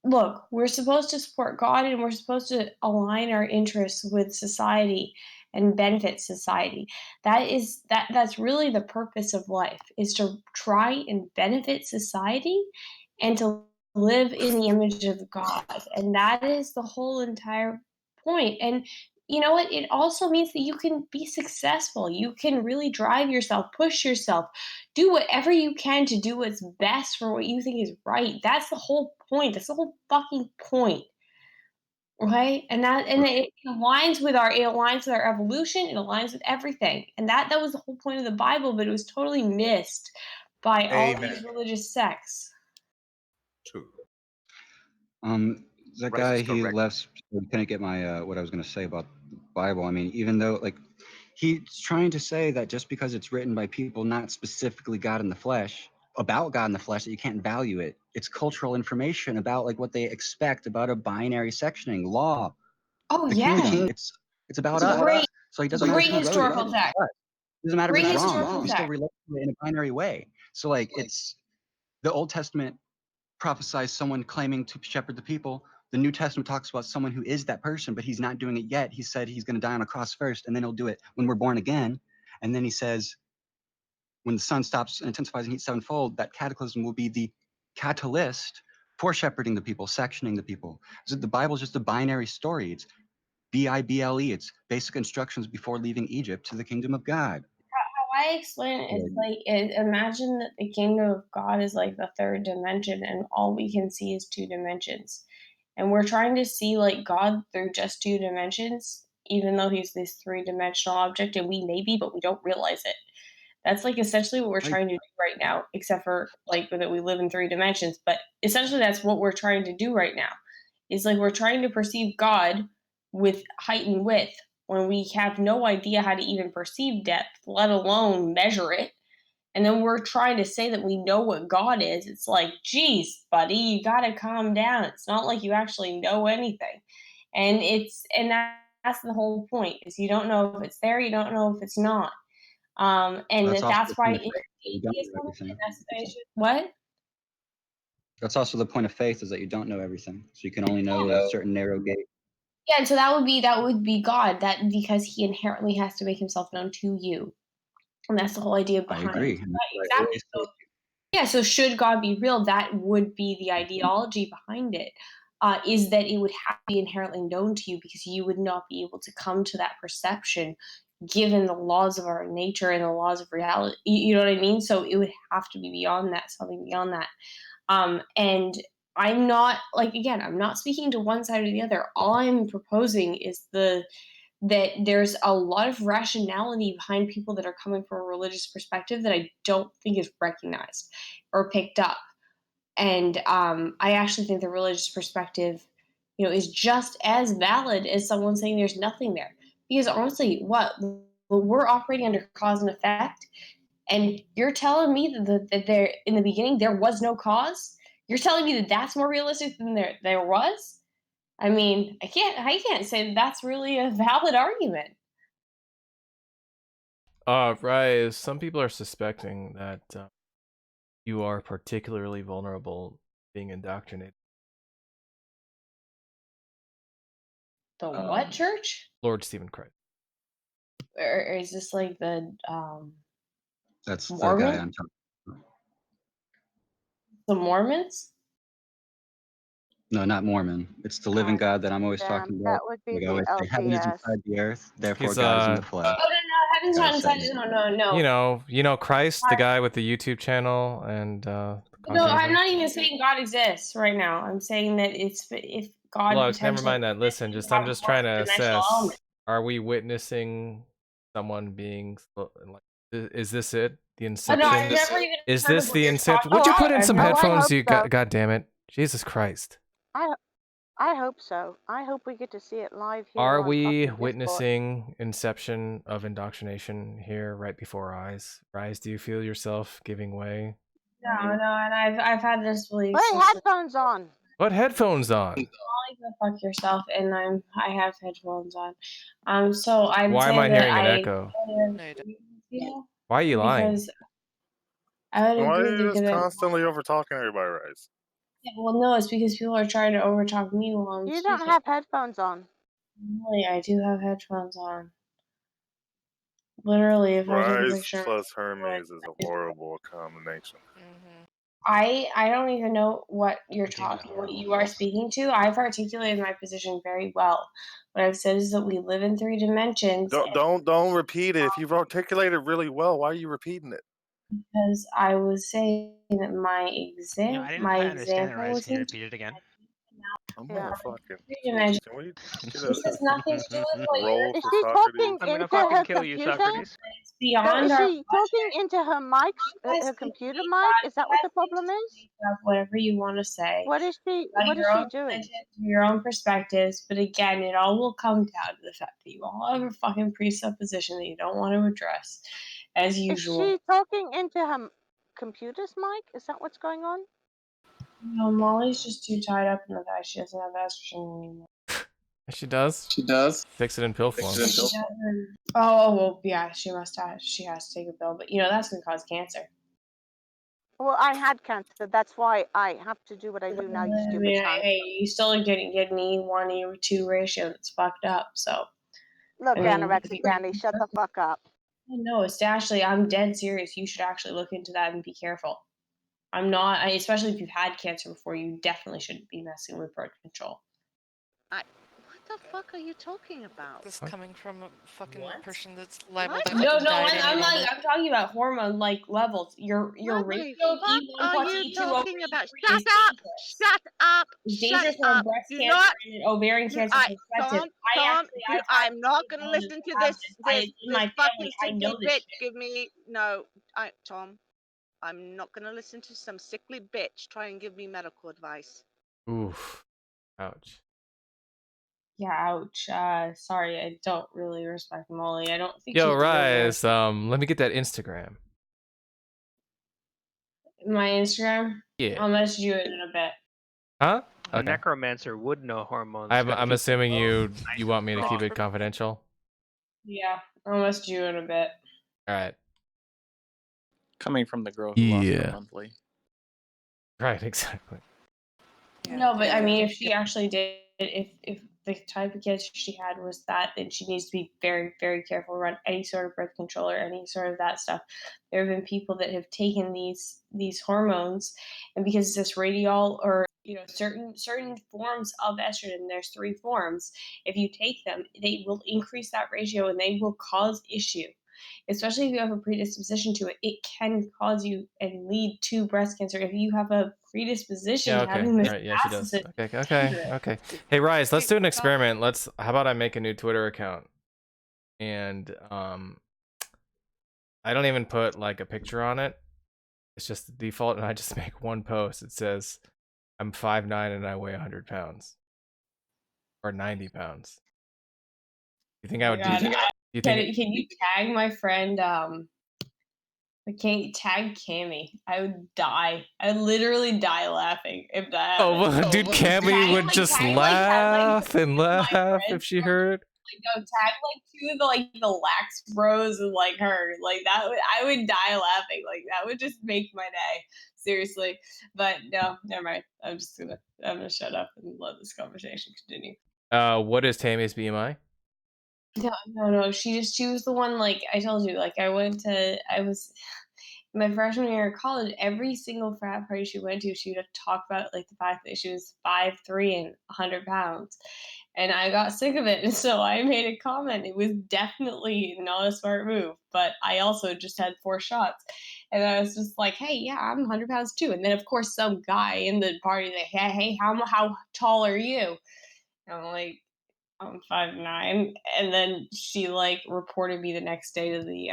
look, we're supposed to support God, and we're supposed to align our interests with society and benefit society. That's really the purpose of life, is to try and benefit society and to live in the image of God. And that is the whole entire point. And you know what? It also means that you can be successful. You can really drive yourself, push yourself, do whatever you can to do what's best for what you think is right. That's the whole point. That's the whole fucking point. Right? And it aligns with our evolution, it aligns with everything. And that was the whole point of the Bible, but it was totally missed by all Amen. these religious sects. True. That Rice guy, is he correct. left. So he couldn't get my what I was going to say about the Bible. I mean, even though he's trying to say that just because it's written by people not specifically God in the flesh, about God in the flesh, that you can't value it. It's cultural information about what they expect about a binary sectioning law. Oh The yeah. kingdom. It's about It's a us. great So it doesn't matter great who wrote it. historical It's text. us. It doesn't matter Great if it's historical wrong. We still text. relate to it in a binary way. So it's the Old Testament prophesies someone claiming to shepherd the people. The New Testament talks about someone who is that person, but he's not doing it yet. He said he's going to die on a cross first, and then he'll do it when we're born again. And then he says, when the sun stops and intensifies and heats sevenfold, that cataclysm will be the catalyst for shepherding the people, sectioning the people. So the Bible is just a binary story. It's Bible. It's basic instructions before leaving Egypt to the kingdom of God. How I explain it is imagine that the kingdom of God is like the third dimension, and all we can see is two dimensions. And we're trying to see God through just two dimensions, even though he's this three-dimensional object, and we may be, but we don't realize it. That's essentially what we're trying to do right now, except for that we live in three dimensions. But essentially that's what we're trying to do right now. Is we're trying to perceive God with height and width when we have no idea how to even perceive depth, let alone measure it. And then we're trying to say that we know what God is. It's geez, buddy, you gotta calm down. It's not like you actually know anything. And that's the whole point, is you don't know if it's there, you don't know if it's not. And That's also that's the why point of faith, you don't know atheism, everything. and that's the issue. What? That's also the point of faith, is that you don't know everything. So you can only know a certain narrow gate. Yeah, and so that would be God, that because he inherently has to make himself known to you. And that's the whole idea I behind agree. it. And Right, that's what I exactly. always So, yeah, so should God be real, that would be the ideology behind it, is that it would have to be inherently known to you, because you would not be able to come to that perception given the laws of our nature and the laws of reality. You know what I mean? So it would have to be beyond that, something beyond that. And I'm not again, I'm not speaking to one side or the other. All I'm proposing is that there's a lot of rationality behind people that are coming from a religious perspective that I don't think is recognized or picked up. And I actually think the religious perspective, is just as valid as someone saying there's nothing there. Because honestly, we're operating under cause and effect. And you're telling me that there in the beginning there was no cause? You're telling me that that's more realistic than there was? I mean, I can't say that that's really a valid argument. Right. Some people are suspecting that you are particularly vulnerable being indoctrinated. The what church? Lord Stephen Christ. Or is this like the That's the Mormon? guy I'm talking. The Mormons? No, not Mormon. It's the living God that I'm always Damn, talking that about. would be Like I the always say, heaven is LDS. inside the earth, therefore He's God is in the flesh. Oh no, heaven's Gotta not inside. say. No. You know Christ, the guy with the YouTube channel and No, content I'm thing? not even saying God exists right now. I'm saying that if God Look, never potentially mind that. Listen, exists, I'm you just have a trying to multi-dimensional assess. element. Are we witnessing someone being like? Is this it? The Oh inception? no, I've never even Is heard this of what the you're inception? talking Would you about. put in I've some never- I headphones? hope You so. God damn it, Jesus Christ! I hope so. I hope we get to see it live here. Are on we fucking Discord. witnessing inception of indoctrination here right before our eyes? Rise, do you feel yourself giving way? No, and I've had this belief Put since. headphones on. Put headphones on. Molly, go fuck yourself, and I have headphones on. So I'd Why say am I that hearing an I echo? agree with you Why are you lying? because I would Why agree are with you you just because constantly over talking everybody, Rice? well, no, it's because people are trying to overtalk me while I'm You don't speaking. have headphones on. Molly, I do have headphones on. Literally, if I take a Rice picture, plus Hermes is a horrible combination. I don't even know what you're talking, what you are speaking to. I've articulated my position very well. What I've said is that we live in 3 dimensions. Don't repeat it. If you've articulated really well, why are you repeating it? Because I was saying that my I didn't quite understand it, example Rice. was Can you in repeat it again? I'm Yeah. gonna fucking. 3 dimensions. Can we get This has nothing to do with what roll you're Is for she Socrates? talking I'm gonna into fucking her kill you, computer? Socrates. It's beyond Is our she talking into her mic, her computer mic? Is that what the problem is? whatever you want to say. What is she? Out of What is your she own doing? religion, through your own perspectives, but again, it all will come down to the fact that you all have a fucking presupposition that you don't want to address, as usual. Is she talking into her computer's mic? Is that what's going on? No, Molly's just too tied up in the fact she doesn't have estrogen anymore. She does. She does. Fix it in pill form. Well, yeah, she must have. She has to take a pill, but that's gonna cause cancer. Well, I had cancer. That's why I have to do what I do now. You I stupid mean, cunt. hey, you still are getting an E1, E2 ratio that's fucked up. So, Look, I mean, anorexic Randy, shut the fuck up. no, it's actually, I'm dead serious. You should actually look into that and be careful. I'm not, especially if you've had cancer before, you definitely shouldn't be messing with birth control. What the fuck are you talking about? This coming from a fucking person that's What? liable to No, fucking no, die at any moment. I'm talking about hormone like levels. Your What ratio the of fuck E1 are plus you E2 talking over about? E3 Shut is up! dangerous. Shut up! It's Shut dangerous from a up! breast Do cancer not. and an ovarian cancer perspective. Tom, I I'm not gonna listen to this it's in my fucking family. I know sickly this bitch. shit. Give me Tom. I'm not gonna listen to some sickly bitch try and give me medical advice. Oof. Ouch. Yeah, ouch. Sorry, I don't really respect Molly. I don't think Yo, you Rise, let me get that Instagram. my Instagram. Yeah. I'll message you in a bit. Huh? A Okay. necromancer would know hormones. I'm Gotta keep assuming them you want me to keep strong. it confidential. Yeah, I'll message you in a bit. All right. Coming from the girl who lost Yeah. her monthly. Right, exactly. No, but I mean, if she actually did, if the type of cancer she had was that, then she needs to be very, very careful around any sort of birth control or any sort of that stuff. There have been people that have taken these hormones, and because it's this radiol or certain forms of estrogen, there's 3 forms. If you take them, they will increase that ratio and they will cause issue. Especially if you have a predisposition to it, it can cause you and lead to breast cancer if you have a predisposition Yeah, to okay. having this. Right, yeah, she does. Okay. Hey, Rise, let's do an experiment. How about I make a new Twitter account? And I don't even put like a picture on it. It's just the default, and I just make one post. It says, I'm 5'9" and I weigh 100 pounds. Or 90 pounds. You think I would do that? You Can, think? can you tag my friend? Can you tag Cammy? I would die. I would literally die laughing if that Oh, happened. well, dude, Cammy would just laugh and laugh if she heard. Like, no, tag like two of the lax bros and like her. Like that would I would die laughing. Like that would just make my day. Seriously. But no, never mind. I'm gonna shut up and let this conversation continue. What is Tammy's BMI? No. She was the one, like I told you, like I was my freshman year of college, every single frat party she went to, she would talk about like the fact that she was 5'3" and 100 pounds. And I got sick of it. And so I made a comment. It was definitely not a smart move, but I also just had 4 shots. And I was just like, hey, yeah, I'm 100 pounds too. And then, of course, some guy in the party, like, hey, how tall are you? And I'm like, I'm 5'9", and then she like reported me the next day to the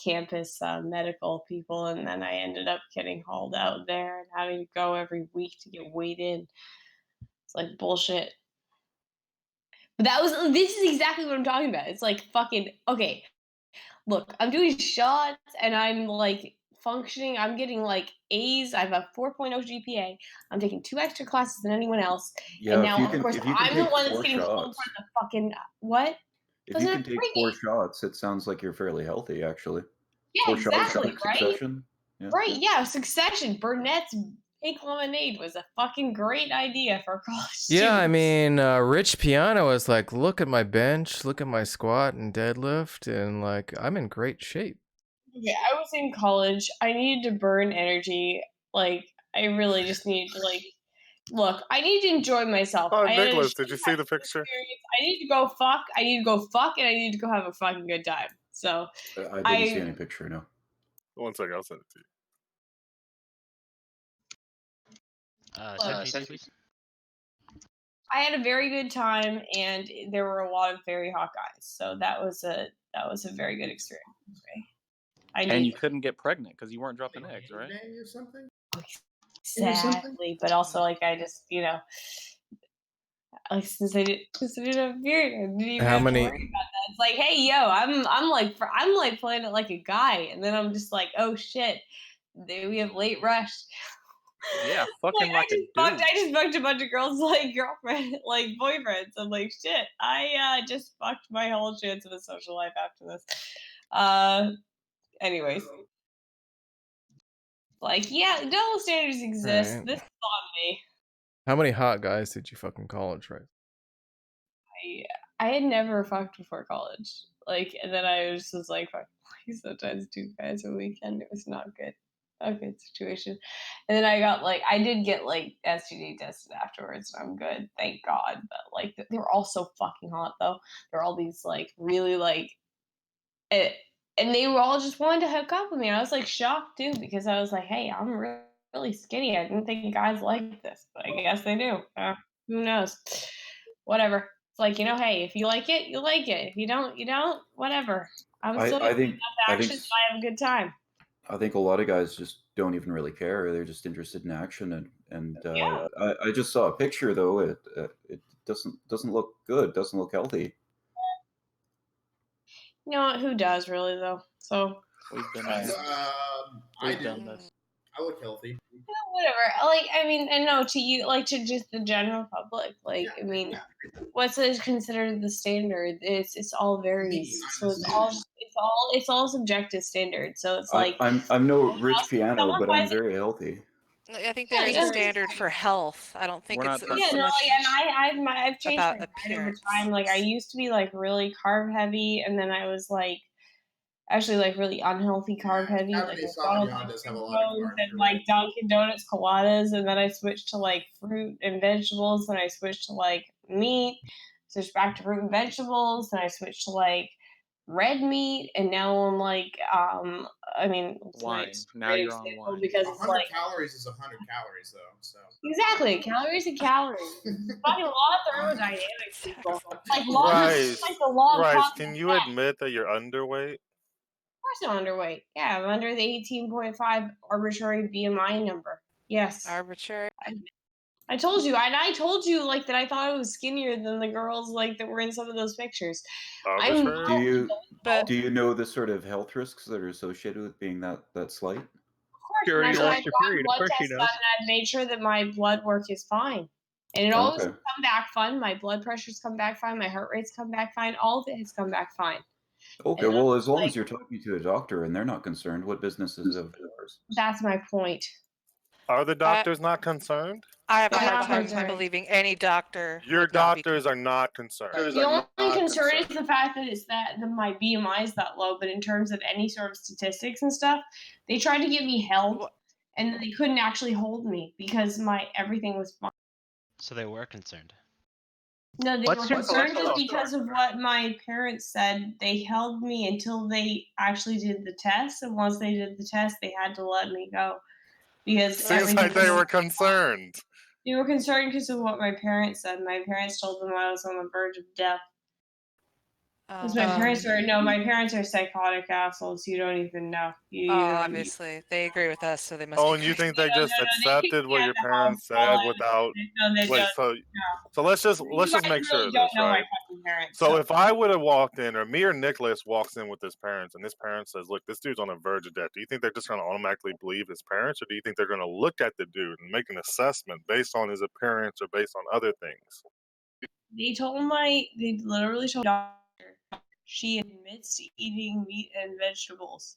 campus medical people, and then I ended up getting hauled out there and having to go every week to get weighed in. It's like bullshit. But this is exactly what I'm talking about. It's like fucking okay. Look, I'm doing shots and I'm like functioning. I'm getting like A's. I have a 4.0 GPA. I'm taking 2 extra classes than anyone else. Yeah, And if now, you of can course, if you I'm can the take one that's 4 getting pulled shots, for the fucking what? if Doesn't you have can to take bring 4 shots, it sounds like you're fairly healthy, actually. Yeah, 4 shots exactly, in right? succession. Yeah. Right, yeah, Succession. Burnett's Pink Lemonade was a fucking great idea for college Yeah, I students. mean, Rich Piano is like, look at my bench, look at my squat and deadlift, and like, I'm in great shape. Okay, I was in college. I needed to burn energy. Like, I really just needed to look. I need to enjoy myself. Oh, I had a Nicholas, shitty did you see the picture? experience. I need to go fuck. I need to go fuck, and I need to go have a fucking good time. So I didn't see any picture, no. One second, I'll send it to you. Look, I had a very good time, and there were a lot of very hot guys. So that was a very good experience. Okay? And you couldn't get pregnant because you weren't dropping eggs, right? Or something? Exactly, but also like I just like since I didn't have a period, I didn't even How have to many? worry about that. It's like, hey, yo, I'm like playing it like a guy, and then I'm just like, oh shit, we have late rush. Yeah, fucking like a dude. I just fucked a bunch of girls like girlfriend, like boyfriends. I'm like, shit, I just fucked my whole chance of a social life after this. Anyways, like, yeah, double standards exist. Alright. This is on me. How many hot guys did you fucking college, right? I had never fucked before college. Like, and then I was like, fuck, like sometimes 2 guys a weekend. It was not good. A good situation. And then I did get like STD tested afterwards, and I'm good, thank God. But like, they were all so fucking hot though. They're all these like really like, and they were all just wanting to hook up with me. I was like shocked too because I was like, hey, I'm really skinny. I didn't think guys like this, but I guess they do. Who knows? Whatever. It's like, hey, if you like it, you like it. If you don't, you don't. Whatever. I'm still I think action. So I have a good time. I think a lot of guys just don't even really care. They're just interested in action, and Yeah. I just saw a picture though. It doesn't look good. Doesn't look healthy. You know what? Who does really though? So We've been I We've do. done this. I look healthy. whatever. Like, I mean, and no, to you, like to just the general public. Like, I mean, what's considered the standard? It's all varies. So it's all subjective standard. So it's like I'm no Rich Piano, someone but I'm finds it- very healthy. I think Yeah, there is yeah. a standard for health. I don't think We're it's not so Yeah, no, much like, and I've changed about my diet over appearance. time. Like, I used to be like really carb heavy, and then I was like actually like really unhealthy carb heavy, like Cabernet McDonald's Sauvignon does have a lot of Cones carbs. and like Dunkin' Donuts coladas, and then I switched to like fruit and vegetables, and I switched to like meat, switched back to fruit and vegetables, and I switched to like red meat, and now I'm like I mean it's Wine. nice, Now great you're on example wine. because it's 100 like calories is 100 calories, though. So exactly calories and calories. It's fucking law of thermodynamics, people. Like law, Rice, like the law of Rice, cause can and you effect. admit that you're underweight? Of course I'm underweight. Yeah, I'm under the 18.5 arbitrary BMI number. Yes. Arbitrary. I told you, and I told you like that I thought I was skinnier than the girls like that were in some of those pictures. I'm Arbitrary. Do you But do you know the sort of health risks that are associated with being that slight? Of course, She and already that's why lost I've her gotten period. Of blood course she tests done, knows. and I've made sure that my blood work is fine. And it always Okay. has come back fine. My blood pressure's come back fine. My heart rate's come back fine. All of it has come back fine. Okay, And well, as long like, as you're talking to a doctor and they're not concerned, what business is it of yours? that's my point. Are the doctors not concerned? I have a They're hard not time concerned. believing any doctor. Your would not be doctors are not concerned. The only concern is the fact that it's that my BMI is that low, but in terms of any sort of statistics and stuff, they tried to get me held, and they couldn't actually hold me because my everything was fine. So they were concerned. No, they What's were your concerned cholesterol just because of what my parents said. They held me until they actually did the test, and once they did the test, they had to let me go because Seems like they were concerned. They were concerned because of what my parents said. My parents told them I was on the verge of death. Because my parents are psychotic assholes. You don't even know. Obviously, they agree with us, so they must. Oh, be and you crazy. think they just accepted what your parents said without? Wait, so let's just make sure of this, right? So if I would have walked in, or me or Nicholas walks in with his parents, and his parents says, "Look, this dude's on the verge of death," do you think they're just going to automatically believe his parents, or do you think they're going to look at the dude and make an assessment based on his appearance or based on other things? They literally told my doctor she admits to eating meat and vegetables.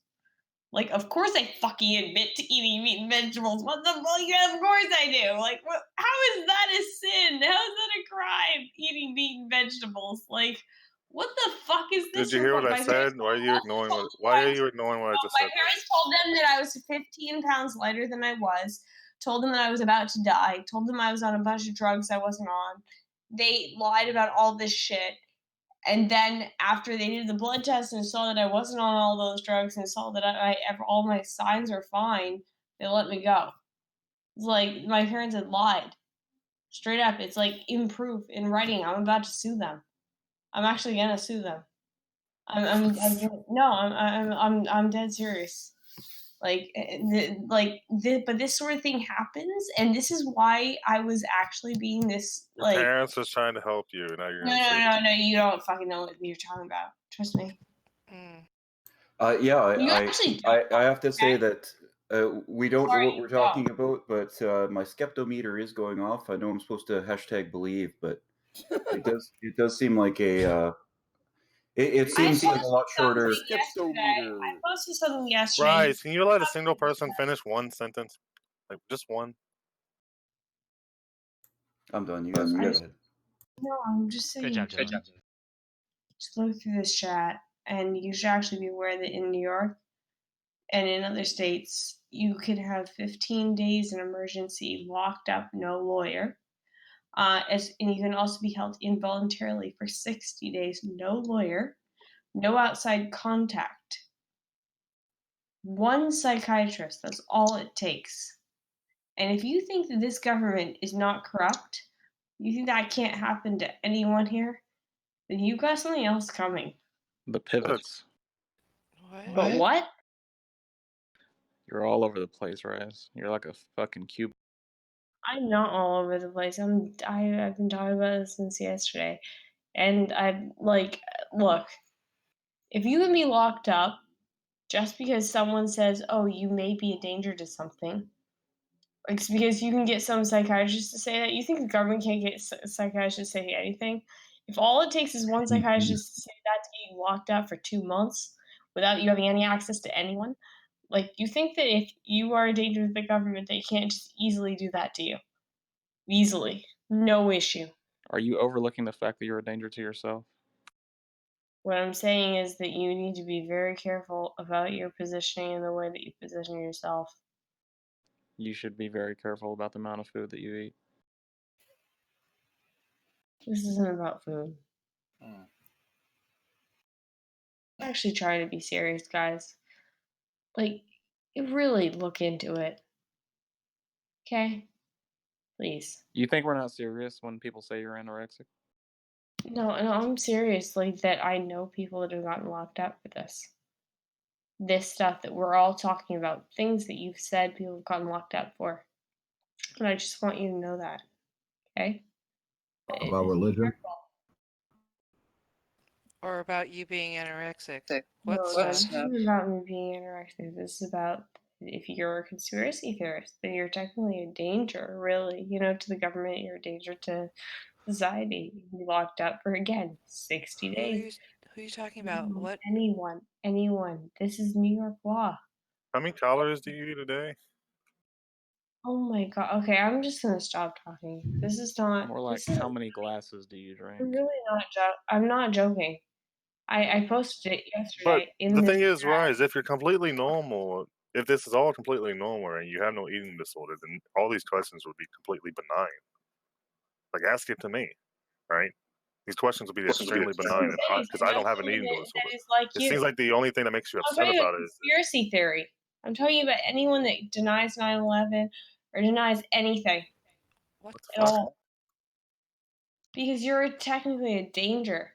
Like, of course I fucking admit to eating meat and vegetables. What the fuck? Yeah, of course I do. Like, what? How is that a sin? How is that a crime? Eating meat and vegetables. Like, what the fuck is this? Did you hear what I said? Why are you ignoring what? Why are you ignoring what I just My said? parents told them that I was 15 pounds lighter than I was. Told them that I was about to die. Told them I was on a bunch of drugs I wasn't on. They lied about all this shit. And then after they did the blood test and saw that I wasn't on all those drugs and saw that all my signs are fine, they let me go. It's like my parents had lied. Straight up, it's like in proof, in writing. I'm about to sue them. I'm actually gonna sue them. I'm dead serious. But this sort of thing happens, and this is why I was actually being this Your like. parents was trying to help you. Now you're No, gonna say no, you don't fucking know what you're talking about. Trust me. Yeah, You actually I have to say that we don't know Sorry, what we're talking about, but my skeptometer is going off. I know I'm supposed to #believe, but it does seem like a it seems like a lot shorter. I posted something yesterday. Right? Can you let a single person finish one sentence, like just one? I'm done. You guys go ahead. No, I'm just saying. Good job. Just look through this chat, and you should actually be aware that in New York and in other states, you can have 15 days in emergency, locked up, no lawyer. And you can also be held involuntarily for 60 days, no lawyer, no outside contact. One psychiatrist, that's all it takes. And if you think that this government is not corrupt, you think that can't happen to anyone here, then you've got something else coming. The pivots. But what? You're all over the place, Raz. You're like a fucking cube. I'm not all over the place. I've been talking about this since yesterday. And I'm like, look, if you can be locked up just because someone says, oh, you may be a danger to something, it's because you can get some psychiatrist to say that. You think the government can't get a psychiatrist to say anything? If all it takes is one psychiatrist to say that to get you locked up for 2 months without you having any access to anyone, like, you think that if you are a danger to the government, they can't just easily do that to you? Easily. No issue. Are you overlooking the fact that you're a danger to yourself? What I'm saying is that you need to be very careful about your positioning and the way that you position yourself. You should be very careful about the amount of food that you eat. This isn't about food. Actually try to be serious, guys. Like, really look into it. Okay? Please. You think we're not serious when people say you're anorexic? No, I'm serious. Like, that I know people that have gotten locked up for this. This stuff that we're all talking about. Things that you've said people have gotten locked up for. And I just want you to know that. Okay. About religion? Or about you being anorexic. No, What's this isn't about me being anorexic. This is about if you're a conspiracy theorist, then you're technically a danger, really. To the government, you're a danger to society. You can be locked up for, again, 60 days. Who are you talking about? What? Anyone. This is New York law. How many calories do you eat a day? Oh my god. Okay, I'm just gonna stop talking. This is not. More like, This is. how many glasses do you drink? I'm really not. I'm not joking. I posted it But yesterday in the this thing is, chat. Rise, if you're completely normal, if this is all completely normal and you have no eating disorder, then all these questions would be completely benign. Like, ask it to me, right? These questions would be extremely benign because I don't have an eating disorder. That is like It you. seems like the only thing that makes you I'm upset talking about about it is conspiracy theory. I'm talking about anyone that denies 9/11 or denies anything at all. Because you're technically a danger.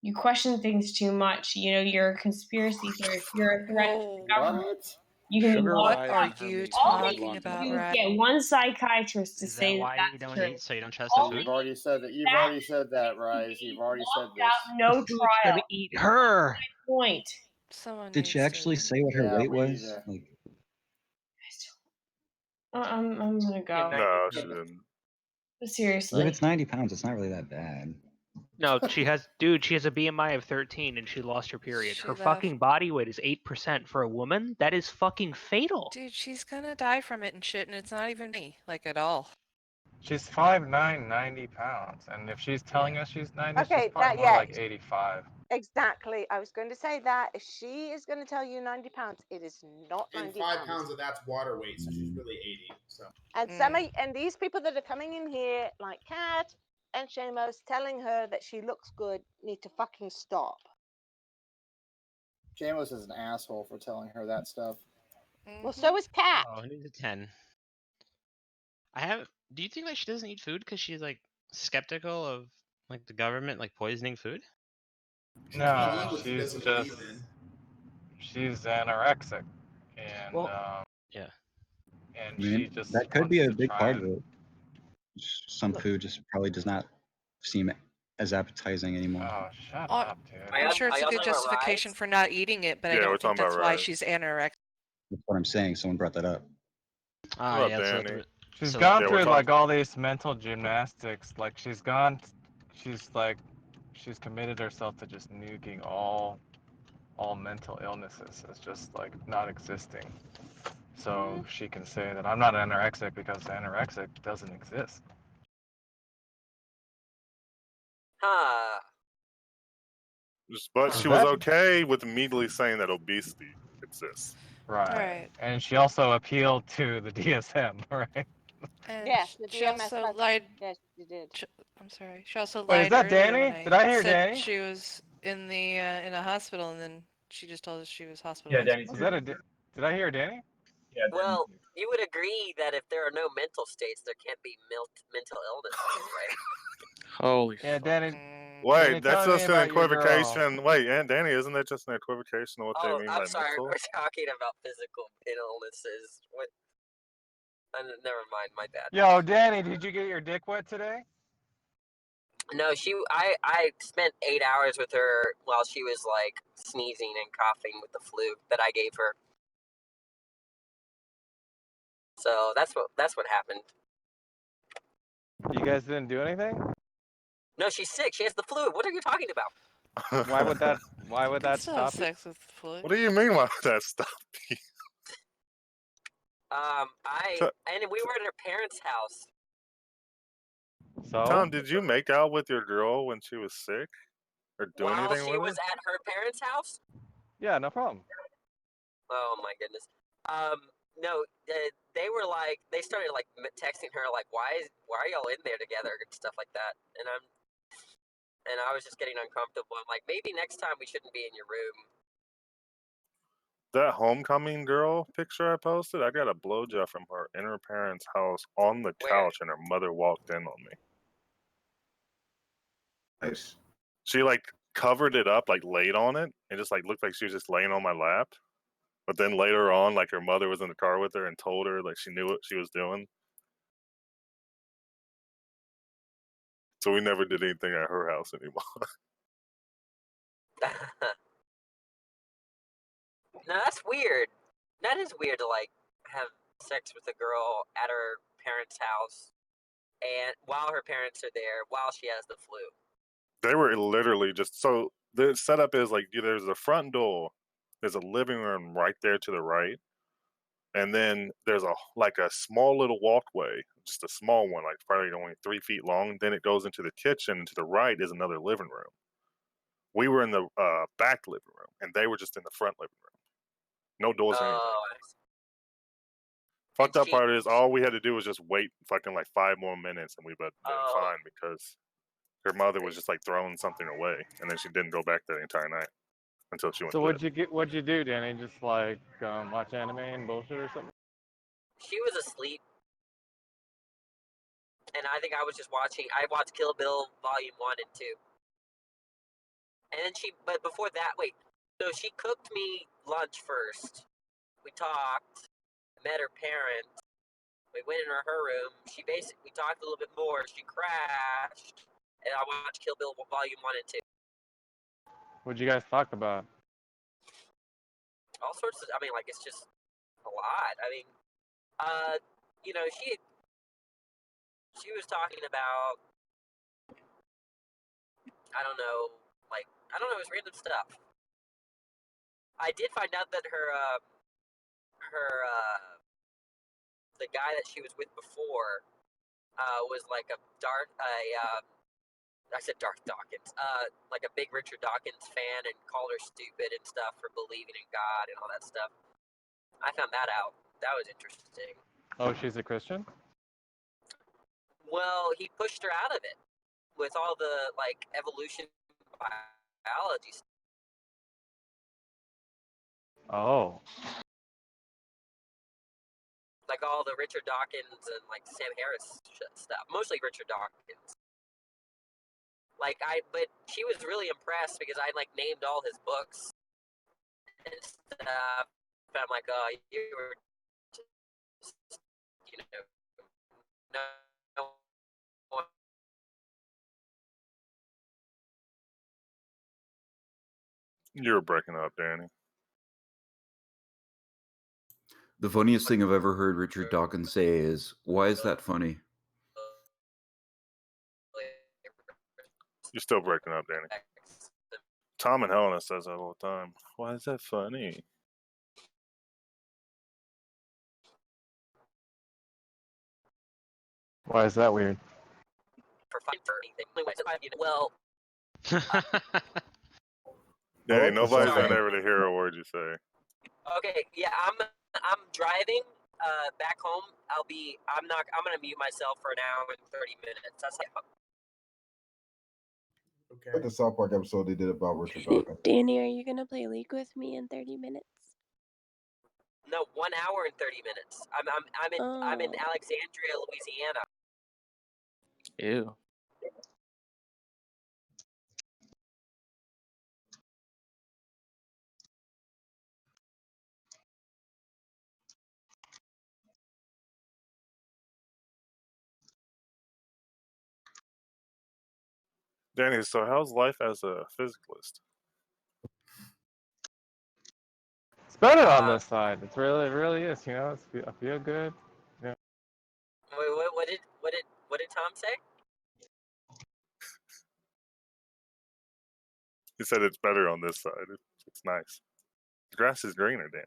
You question things too much. You're a conspiracy theorist. You're a threat to the government. You can be Sugar locked Rise up. and Hermes All both they locked can in do is prison. get one psychiatrist to Is that say why that's you don't true. eat? So you don't trust the food? You've already said that. You've already said that, Rise. You've already said this. No Who's trial. gonna eat her? Point. Someone Did she actually say what her Yeah, weight we need was? to- Like, I'm gonna go. no, she didn't. Because Seriously. if it's 90 pounds, it's not really that bad. No, she has a BMI of 13 and she lost her period. She Her left. fucking body weight is 8% for a woman. That is fucking fatal. Dude, she's gonna die from it and shit, and it's not even me, like, at all. She's 5'9", 90 pounds, and if she's telling us she's 90, Okay, she's probably more like 85. Exactly. I was going to say that. If she is going to tell you 90 pounds, it is not And 90 5 pounds. pounds of that's water weight, so she's really 80. So. And and these people that are coming in here, like Kat and Shamos, telling her that she looks good, need to fucking stop. Shamos is an asshole for telling her that stuff. Well, so is Kat. Oh, he's a 10. Do you think like she doesn't eat food because she's like skeptical of like the government like poisoning food? No, what she she's doesn't just believe in. she's anorexic, and yeah, and I mean, she just that could wants be a to big try part and of it. Some food just probably does not seem as appetizing anymore. Oh, shut Oh, up, dude. I'm sure it's a good justification for not eating it, but I Yeah, we're don't think talking about that's why rice. she's anorexic. That's what I'm saying. Someone brought that up. Ah, What yeah. about So Danny? She's so gone Yeah, through we're like talking. all these mental gymnastics. Like she's committed herself to just nuking all mental illnesses as just like not existing. So she can say that I'm not anorexic because anorexic doesn't exist. Huh. But she was okay with immediately saying that obesity exists. Right. And she also appealed to the DSM, right? And Yes, the she DMS also has- lied. Yes, she did. I'm sorry. She also Wait, lied is that earlier Danny? when Did I hear said Danny? she was in a hospital, and then she just told us she was hospitalized. Was that did I hear Danny? Yeah. Well, you would agree that if there are no mental states, there can't be mental illnesses, right? Holy Yeah, Danny. Wait, that's tell me just an about your girl. equivocation. Wait, and Danny, isn't that just an equivocation of what they mean by I'm sorry. mental? We're talking about physical illnesses. What? Never mind. My bad. Yo, Danny, did you get your dick wet today? No, I spent 8 hours with her while she was like sneezing and coughing with the flu that I gave her. So that's what happened. You guys didn't do anything? No, she's sick. She has the flu. What are you talking about? Why would that Still have stop you? sex with the flu. What do you mean by that stuff? And we were at her parents' house. So? Tom, did you make out with your girl when she was sick? Or do While anything she with was her? at her parents' house? Yeah, no problem. Oh my goodness. No, they were like, they started like texting her like, why are y'all in there together and stuff like that. And I was just getting uncomfortable. I'm like, maybe next time we shouldn't be in your room. That homecoming girl picture I posted, I got a blowjob from her in her parents' house on the couch, and her mother walked in on me. Nice. She like covered it up, like laid on it, and just like looked like she was just laying on my lap. But then later on, like her mother was in the car with her and told her like she knew what she was doing. So we never did anything at her house anymore. No, that's weird. That is weird to like have sex with a girl at her parents' house, and while her parents are there, while she has the flu. They were literally just so the setup is like there's a front door, there's a living room right there to the right, and then there's a small little walkway, just a small one, like probably only 3 feet long. Then it goes into the kitchen, and to the right is another living room. We were in the back living room, and they were just in the front living room. No doors or anything. Oh, Fucked up part is all we had to do was just wait fucking like 5 more minutes, and we would have been fine because her mother was just like throwing something away, and then she didn't go back there the entire night until she went So to bed. what'd you do, Danny? Just like watch anime and bullshit or something? she was asleep, and I think I was just watching. I watched Kill Bill Volume 1 and 2, and then but before that, wait. So she cooked me lunch first. We talked, met her parents. We went in her room. We talked a little bit more. She crashed, and I watched Kill Bill Volume 1 and 2. What'd you guys talk about? All sorts of. I mean, like it's just a lot. I mean, she was talking about. I don't know, it was random stuff. I did find out that the guy that she was with before was like I said Darth Dawkins, like a big Richard Dawkins fan, and called her stupid and stuff for believing in God and all that stuff. I found that out. That was interesting. Oh, she's a Christian? Well, he pushed her out of it with all the like evolution biology stuff. Oh. Like all the Richard Dawkins and like Sam Harris stuff. Mostly Richard Dawkins. But she was really impressed because I like named all his books and stuff. And I'm like, oh, you were just, no one. You were breaking up, Danny. The funniest thing I've ever heard Richard Dawkins say is, "Why is that funny?" You're still breaking up, Danny. Tom and Helena says that all the time. Why is that funny? Why is that weird? For anything. Well. Danny, like the nobody's sound been of- able to hear a word you say. Okay, yeah, I'm driving back home. I'm gonna mute myself for an hour and 30 minutes. That's Like the South Park episode they did about Richard Dawkins. Danny, are you gonna play League with me in 30 minutes? No, 1 hour and 30 minutes. I'm in Alexandria, Louisiana. Ew. Danny, so how's life as a physicalist? It's better on this side. It really is. You know, I feel good. Yeah. Wait, what did Tom say? He said it's better on this side. It's nice. The grass is greener, Danny.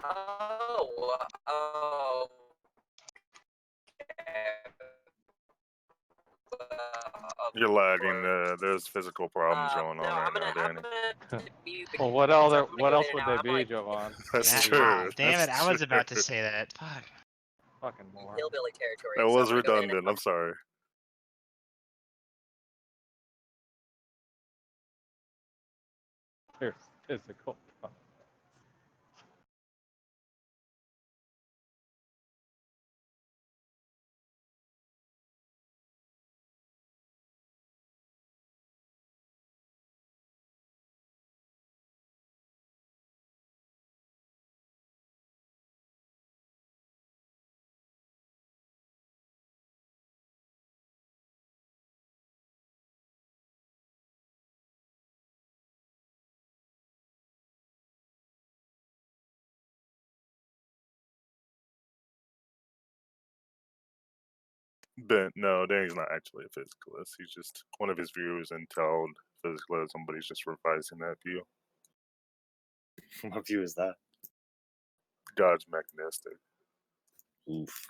Oh. You're lagging. There's physical problems going on right now, Danny. Well, what else would they be, Jovan? That's true. Damn it! That's I was true. about to say that. Fuck. Fucking moron. Hillbilly territory. That so was I'm gonna go in and redundant. I'm sorry. Here's physical. But no, Danny's not actually a physicalist. He's just one of his views entailed physicalism, but he's just revising that view. What view is that? God's mechanistic. Oof.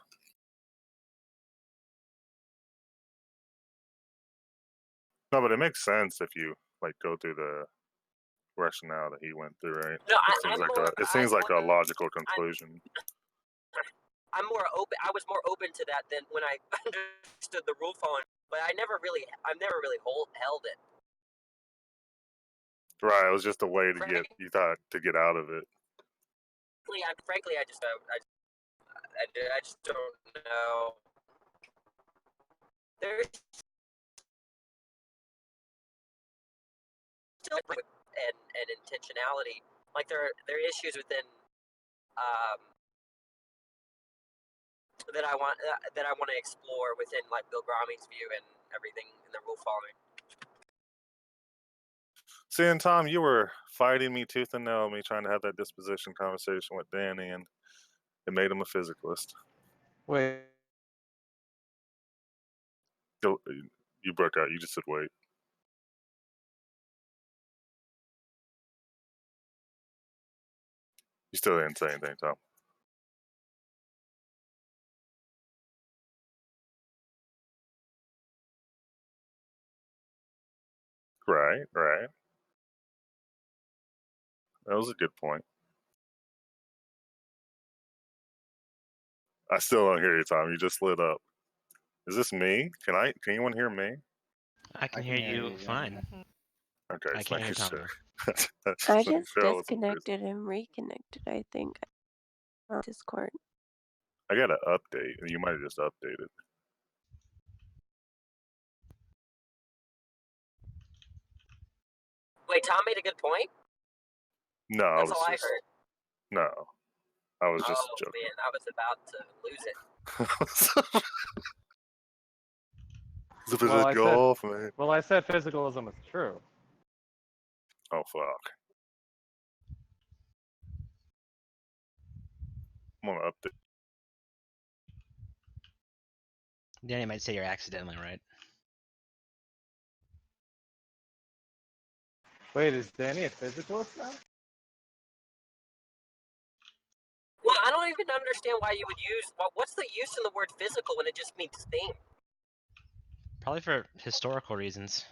No, but it makes sense if you like go through the rationale that he went through, right? No, It seems like a logical conclusion. I'm more open. I was more open to that than when I understood the rule following, but I've never really held it. Right, it was just a way to get out of it. Frankly, I just don't know. There's still and intentionality. Like there are issues within that I want to explore within like Bill Gromy's view and everything in the rule following. See, and Tom, you were fighting me tooth and nail, me trying to have that disposition conversation with Danny, and it made him a physicalist. Wait. You broke out. You just said wait. You still didn't say anything, Tom. Right. That was a good point. I still don't hear you, Tom. You just lit up. Is this me? Can anyone hear me? I can hear you fine. Okay, I can't hear Tommy. I just disconnected and reconnected, I think, on Discord. I got an update, and you might have just updated. Wait, Tom made a good point. No, That's all I heard. No, I was just joking. Man, I was about to lose it. Well, I said physicalism is true. Oh, fuck. I'm gonna update. Danny might say you're accidentally right. Wait, is Danny a physicalist now? Well, I don't even understand why you would use. What's the use in the word physical when it just means thing? Probably for historical reasons.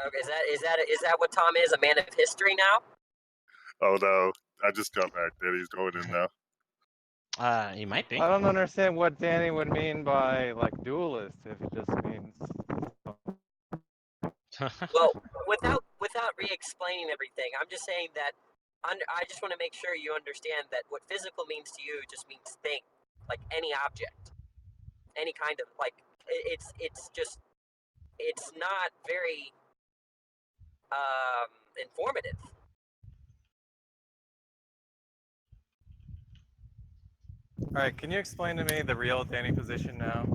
Okay, is that what Tom is? A man of history now? Oh no, I just got back there. He's going in now. You might be. I don't understand what Danny would mean by like duelist if it just means. Well, without re-explaining everything, I'm just saying that I just want to make sure you understand that what physical means to you just means thing, like any object, any kind of like it's not very informative. All right, can you explain to me the real Danny position now?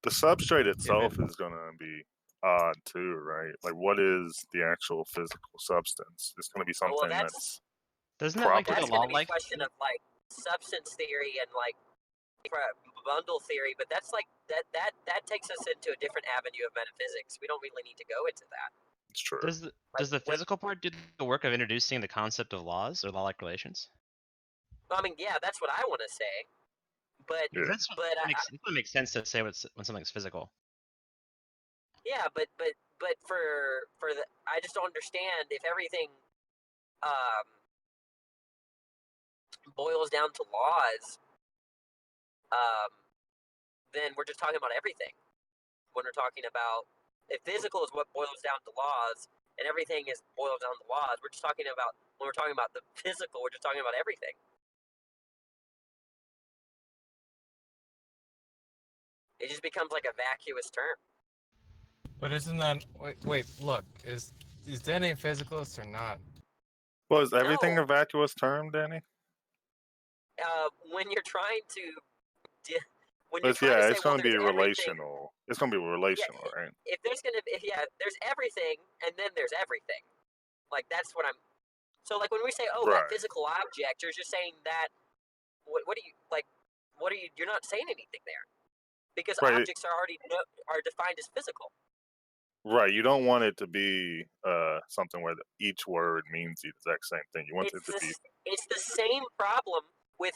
The substrate itself is gonna be odd too, right? Like, what is the actual physical substance? It's gonna be something that's Doesn't that like That's the going law to be a like? question of like substance theory and like bundle theory, but that's like that takes us into a different avenue of metaphysics. We don't really need to go into that. It's true. Does the physical part do the work of introducing the concept of laws or law-like relations? I mean, yeah, that's what I want to say, but That's what makes sense to say when something's physical. yeah, but for the I just don't understand if everything boils down to laws, then we're just talking about everything. When we're talking about if physical is what boils down to laws and everything is boils down to laws, we're just talking about when we're talking about the physical, we're just talking about everything. It just becomes like a vacuous term. But isn't that wait? Look, is Danny a physicalist or not? Well, is everything a vacuous term, Danny? When you're trying to It's gonna be relational. It's gonna be relational, right? If there's there's everything and then there's everything. Like that's what I'm. So like when we say that physical object, you're just saying that. What do you like? What are you? You're not saying anything there, because Right. objects are already are defined as physical. Right. You don't want it to be something where each word means the exact same thing. You want it to be It's the same problem with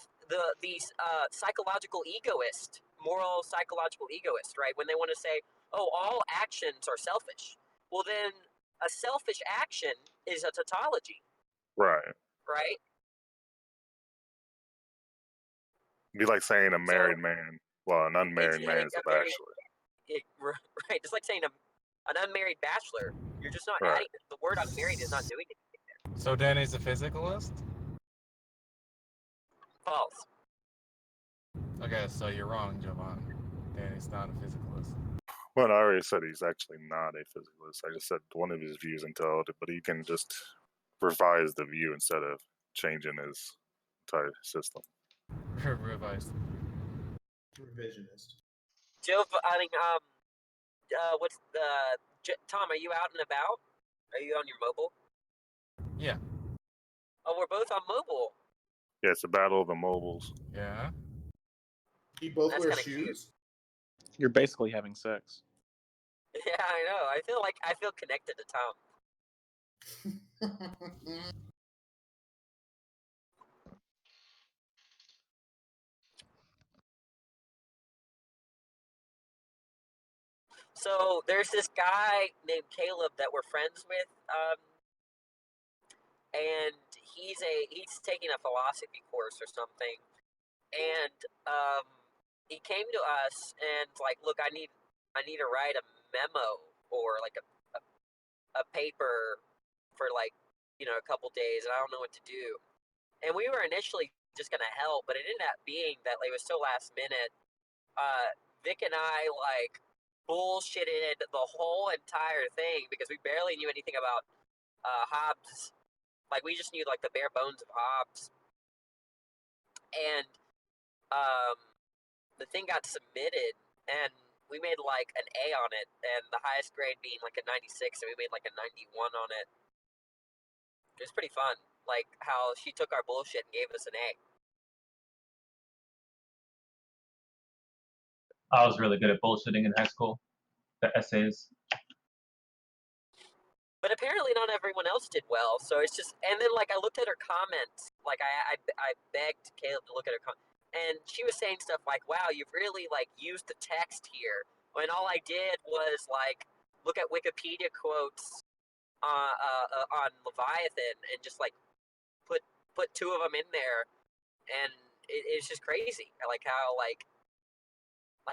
these psychological egoist, moral psychological egoist, right? When they want to say, "Oh, all actions are selfish." Well, then a selfish action is a tautology, right. right? Be like saying a married man, well, an It's unmarried man is a bachelor. right. It's like saying an unmarried bachelor. You're just not Right. adding the word unmarried is not doing anything there. So Danny's a physicalist? False. Okay, so you're wrong, Jovan. Danny's not a physicalist. Well, I already said he's actually not a physicalist. I just said one of his views entailed it, but he can just revise the view instead of changing his entire system. Revised. Revisionist. Joe, I mean, what's Tom? Are you out and about? Are you on your mobile? Yeah. Oh, we're both on mobile. Yeah, it's a battle of the mobiles. Yeah. You both That's wear kinda cute. shoes? You're basically having sex. Yeah, I know. I feel connected to Tom. So there's this guy named Caleb that we're friends with, and he's taking a philosophy course or something, and he came to us and like, look, I need to write a memo or like a paper for like a couple days, and I don't know what to do. And we were initially just gonna help, but it ended up being that like, it was so last minute. Vic and I like bullshitted the whole entire thing because we barely knew anything about Hobbes. Like we just knew like the bare bones of Hobbes. And the thing got submitted, and we made like an A on it, and the highest grade being like a 96, and we made like a 91 on it. It was pretty fun, like how she took our bullshit and gave us an A. I was really good at bullshitting in high school. The essays. But apparently not everyone else did well, so it's just. And then like I looked at her comments, like I begged Caleb to look at her comments, and she was saying stuff like, "Wow, you've really like used the text here." When all I did was like look at Wikipedia quotes on Leviathan and just like put two of them in there, and it's just crazy. Like how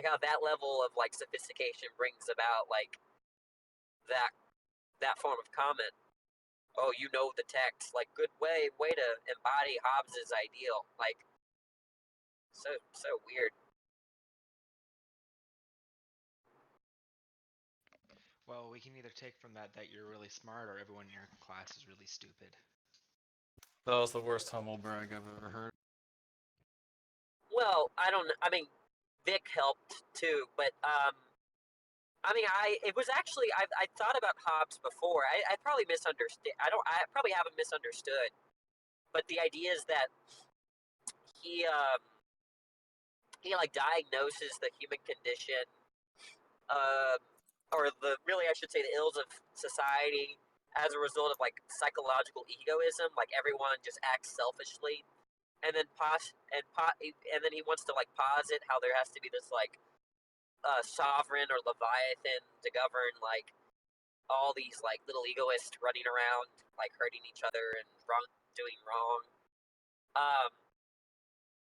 how that level of like sophistication brings about like that form of comment. Oh, you know the text. Like good way to embody Hobbes's ideal. Like so weird. Well, we can either take from that you're really smart, or everyone in your class is really stupid. That was the worst humble brag I've ever heard. Well, I mean, Vic helped too, but I mean, it was actually I thought about Hobbes before. I probably misunderstood. I probably haven't misunderstood, but the idea is that he like diagnoses the human condition, or I should say the ills of society as a result of like psychological egoism. Like everyone just acts selfishly, and then and then he wants to like posit how there has to be this like sovereign or Leviathan to govern like all these like little egoists running around like hurting each other and doing wrong.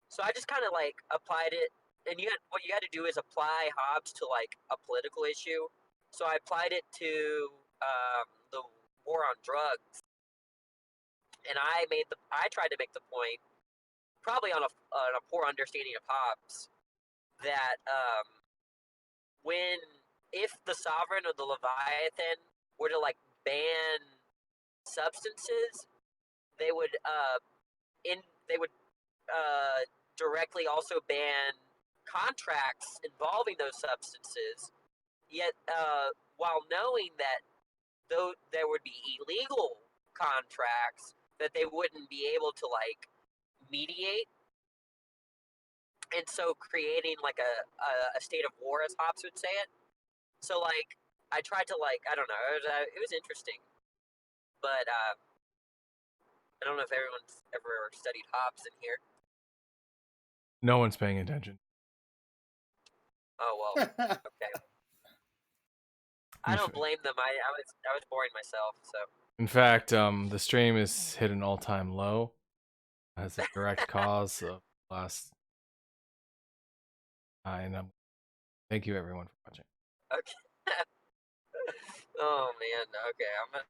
So I just kind of like applied it, and what you had to do is apply Hobbes to like a political issue. So I applied it to the war on drugs, and I tried to make the point, probably on a poor understanding of Hobbes, that if the sovereign or the Leviathan were to like ban substances, they would directly also ban contracts involving those substances. Yet, while knowing that though there would be illegal contracts that they wouldn't be able to like mediate, and so creating like a state of war, as Hobbes would say it. So like I tried to like I don't know, it was interesting, but I don't know if everyone's ever studied Hobbes in here. No one's paying attention. Oh well, okay. I don't blame them. I was boring myself, so. In fact, the stream is hit an all-time low as a direct cause of last. And thank you everyone for watching. Okay. Oh man. Okay, I'm gonna.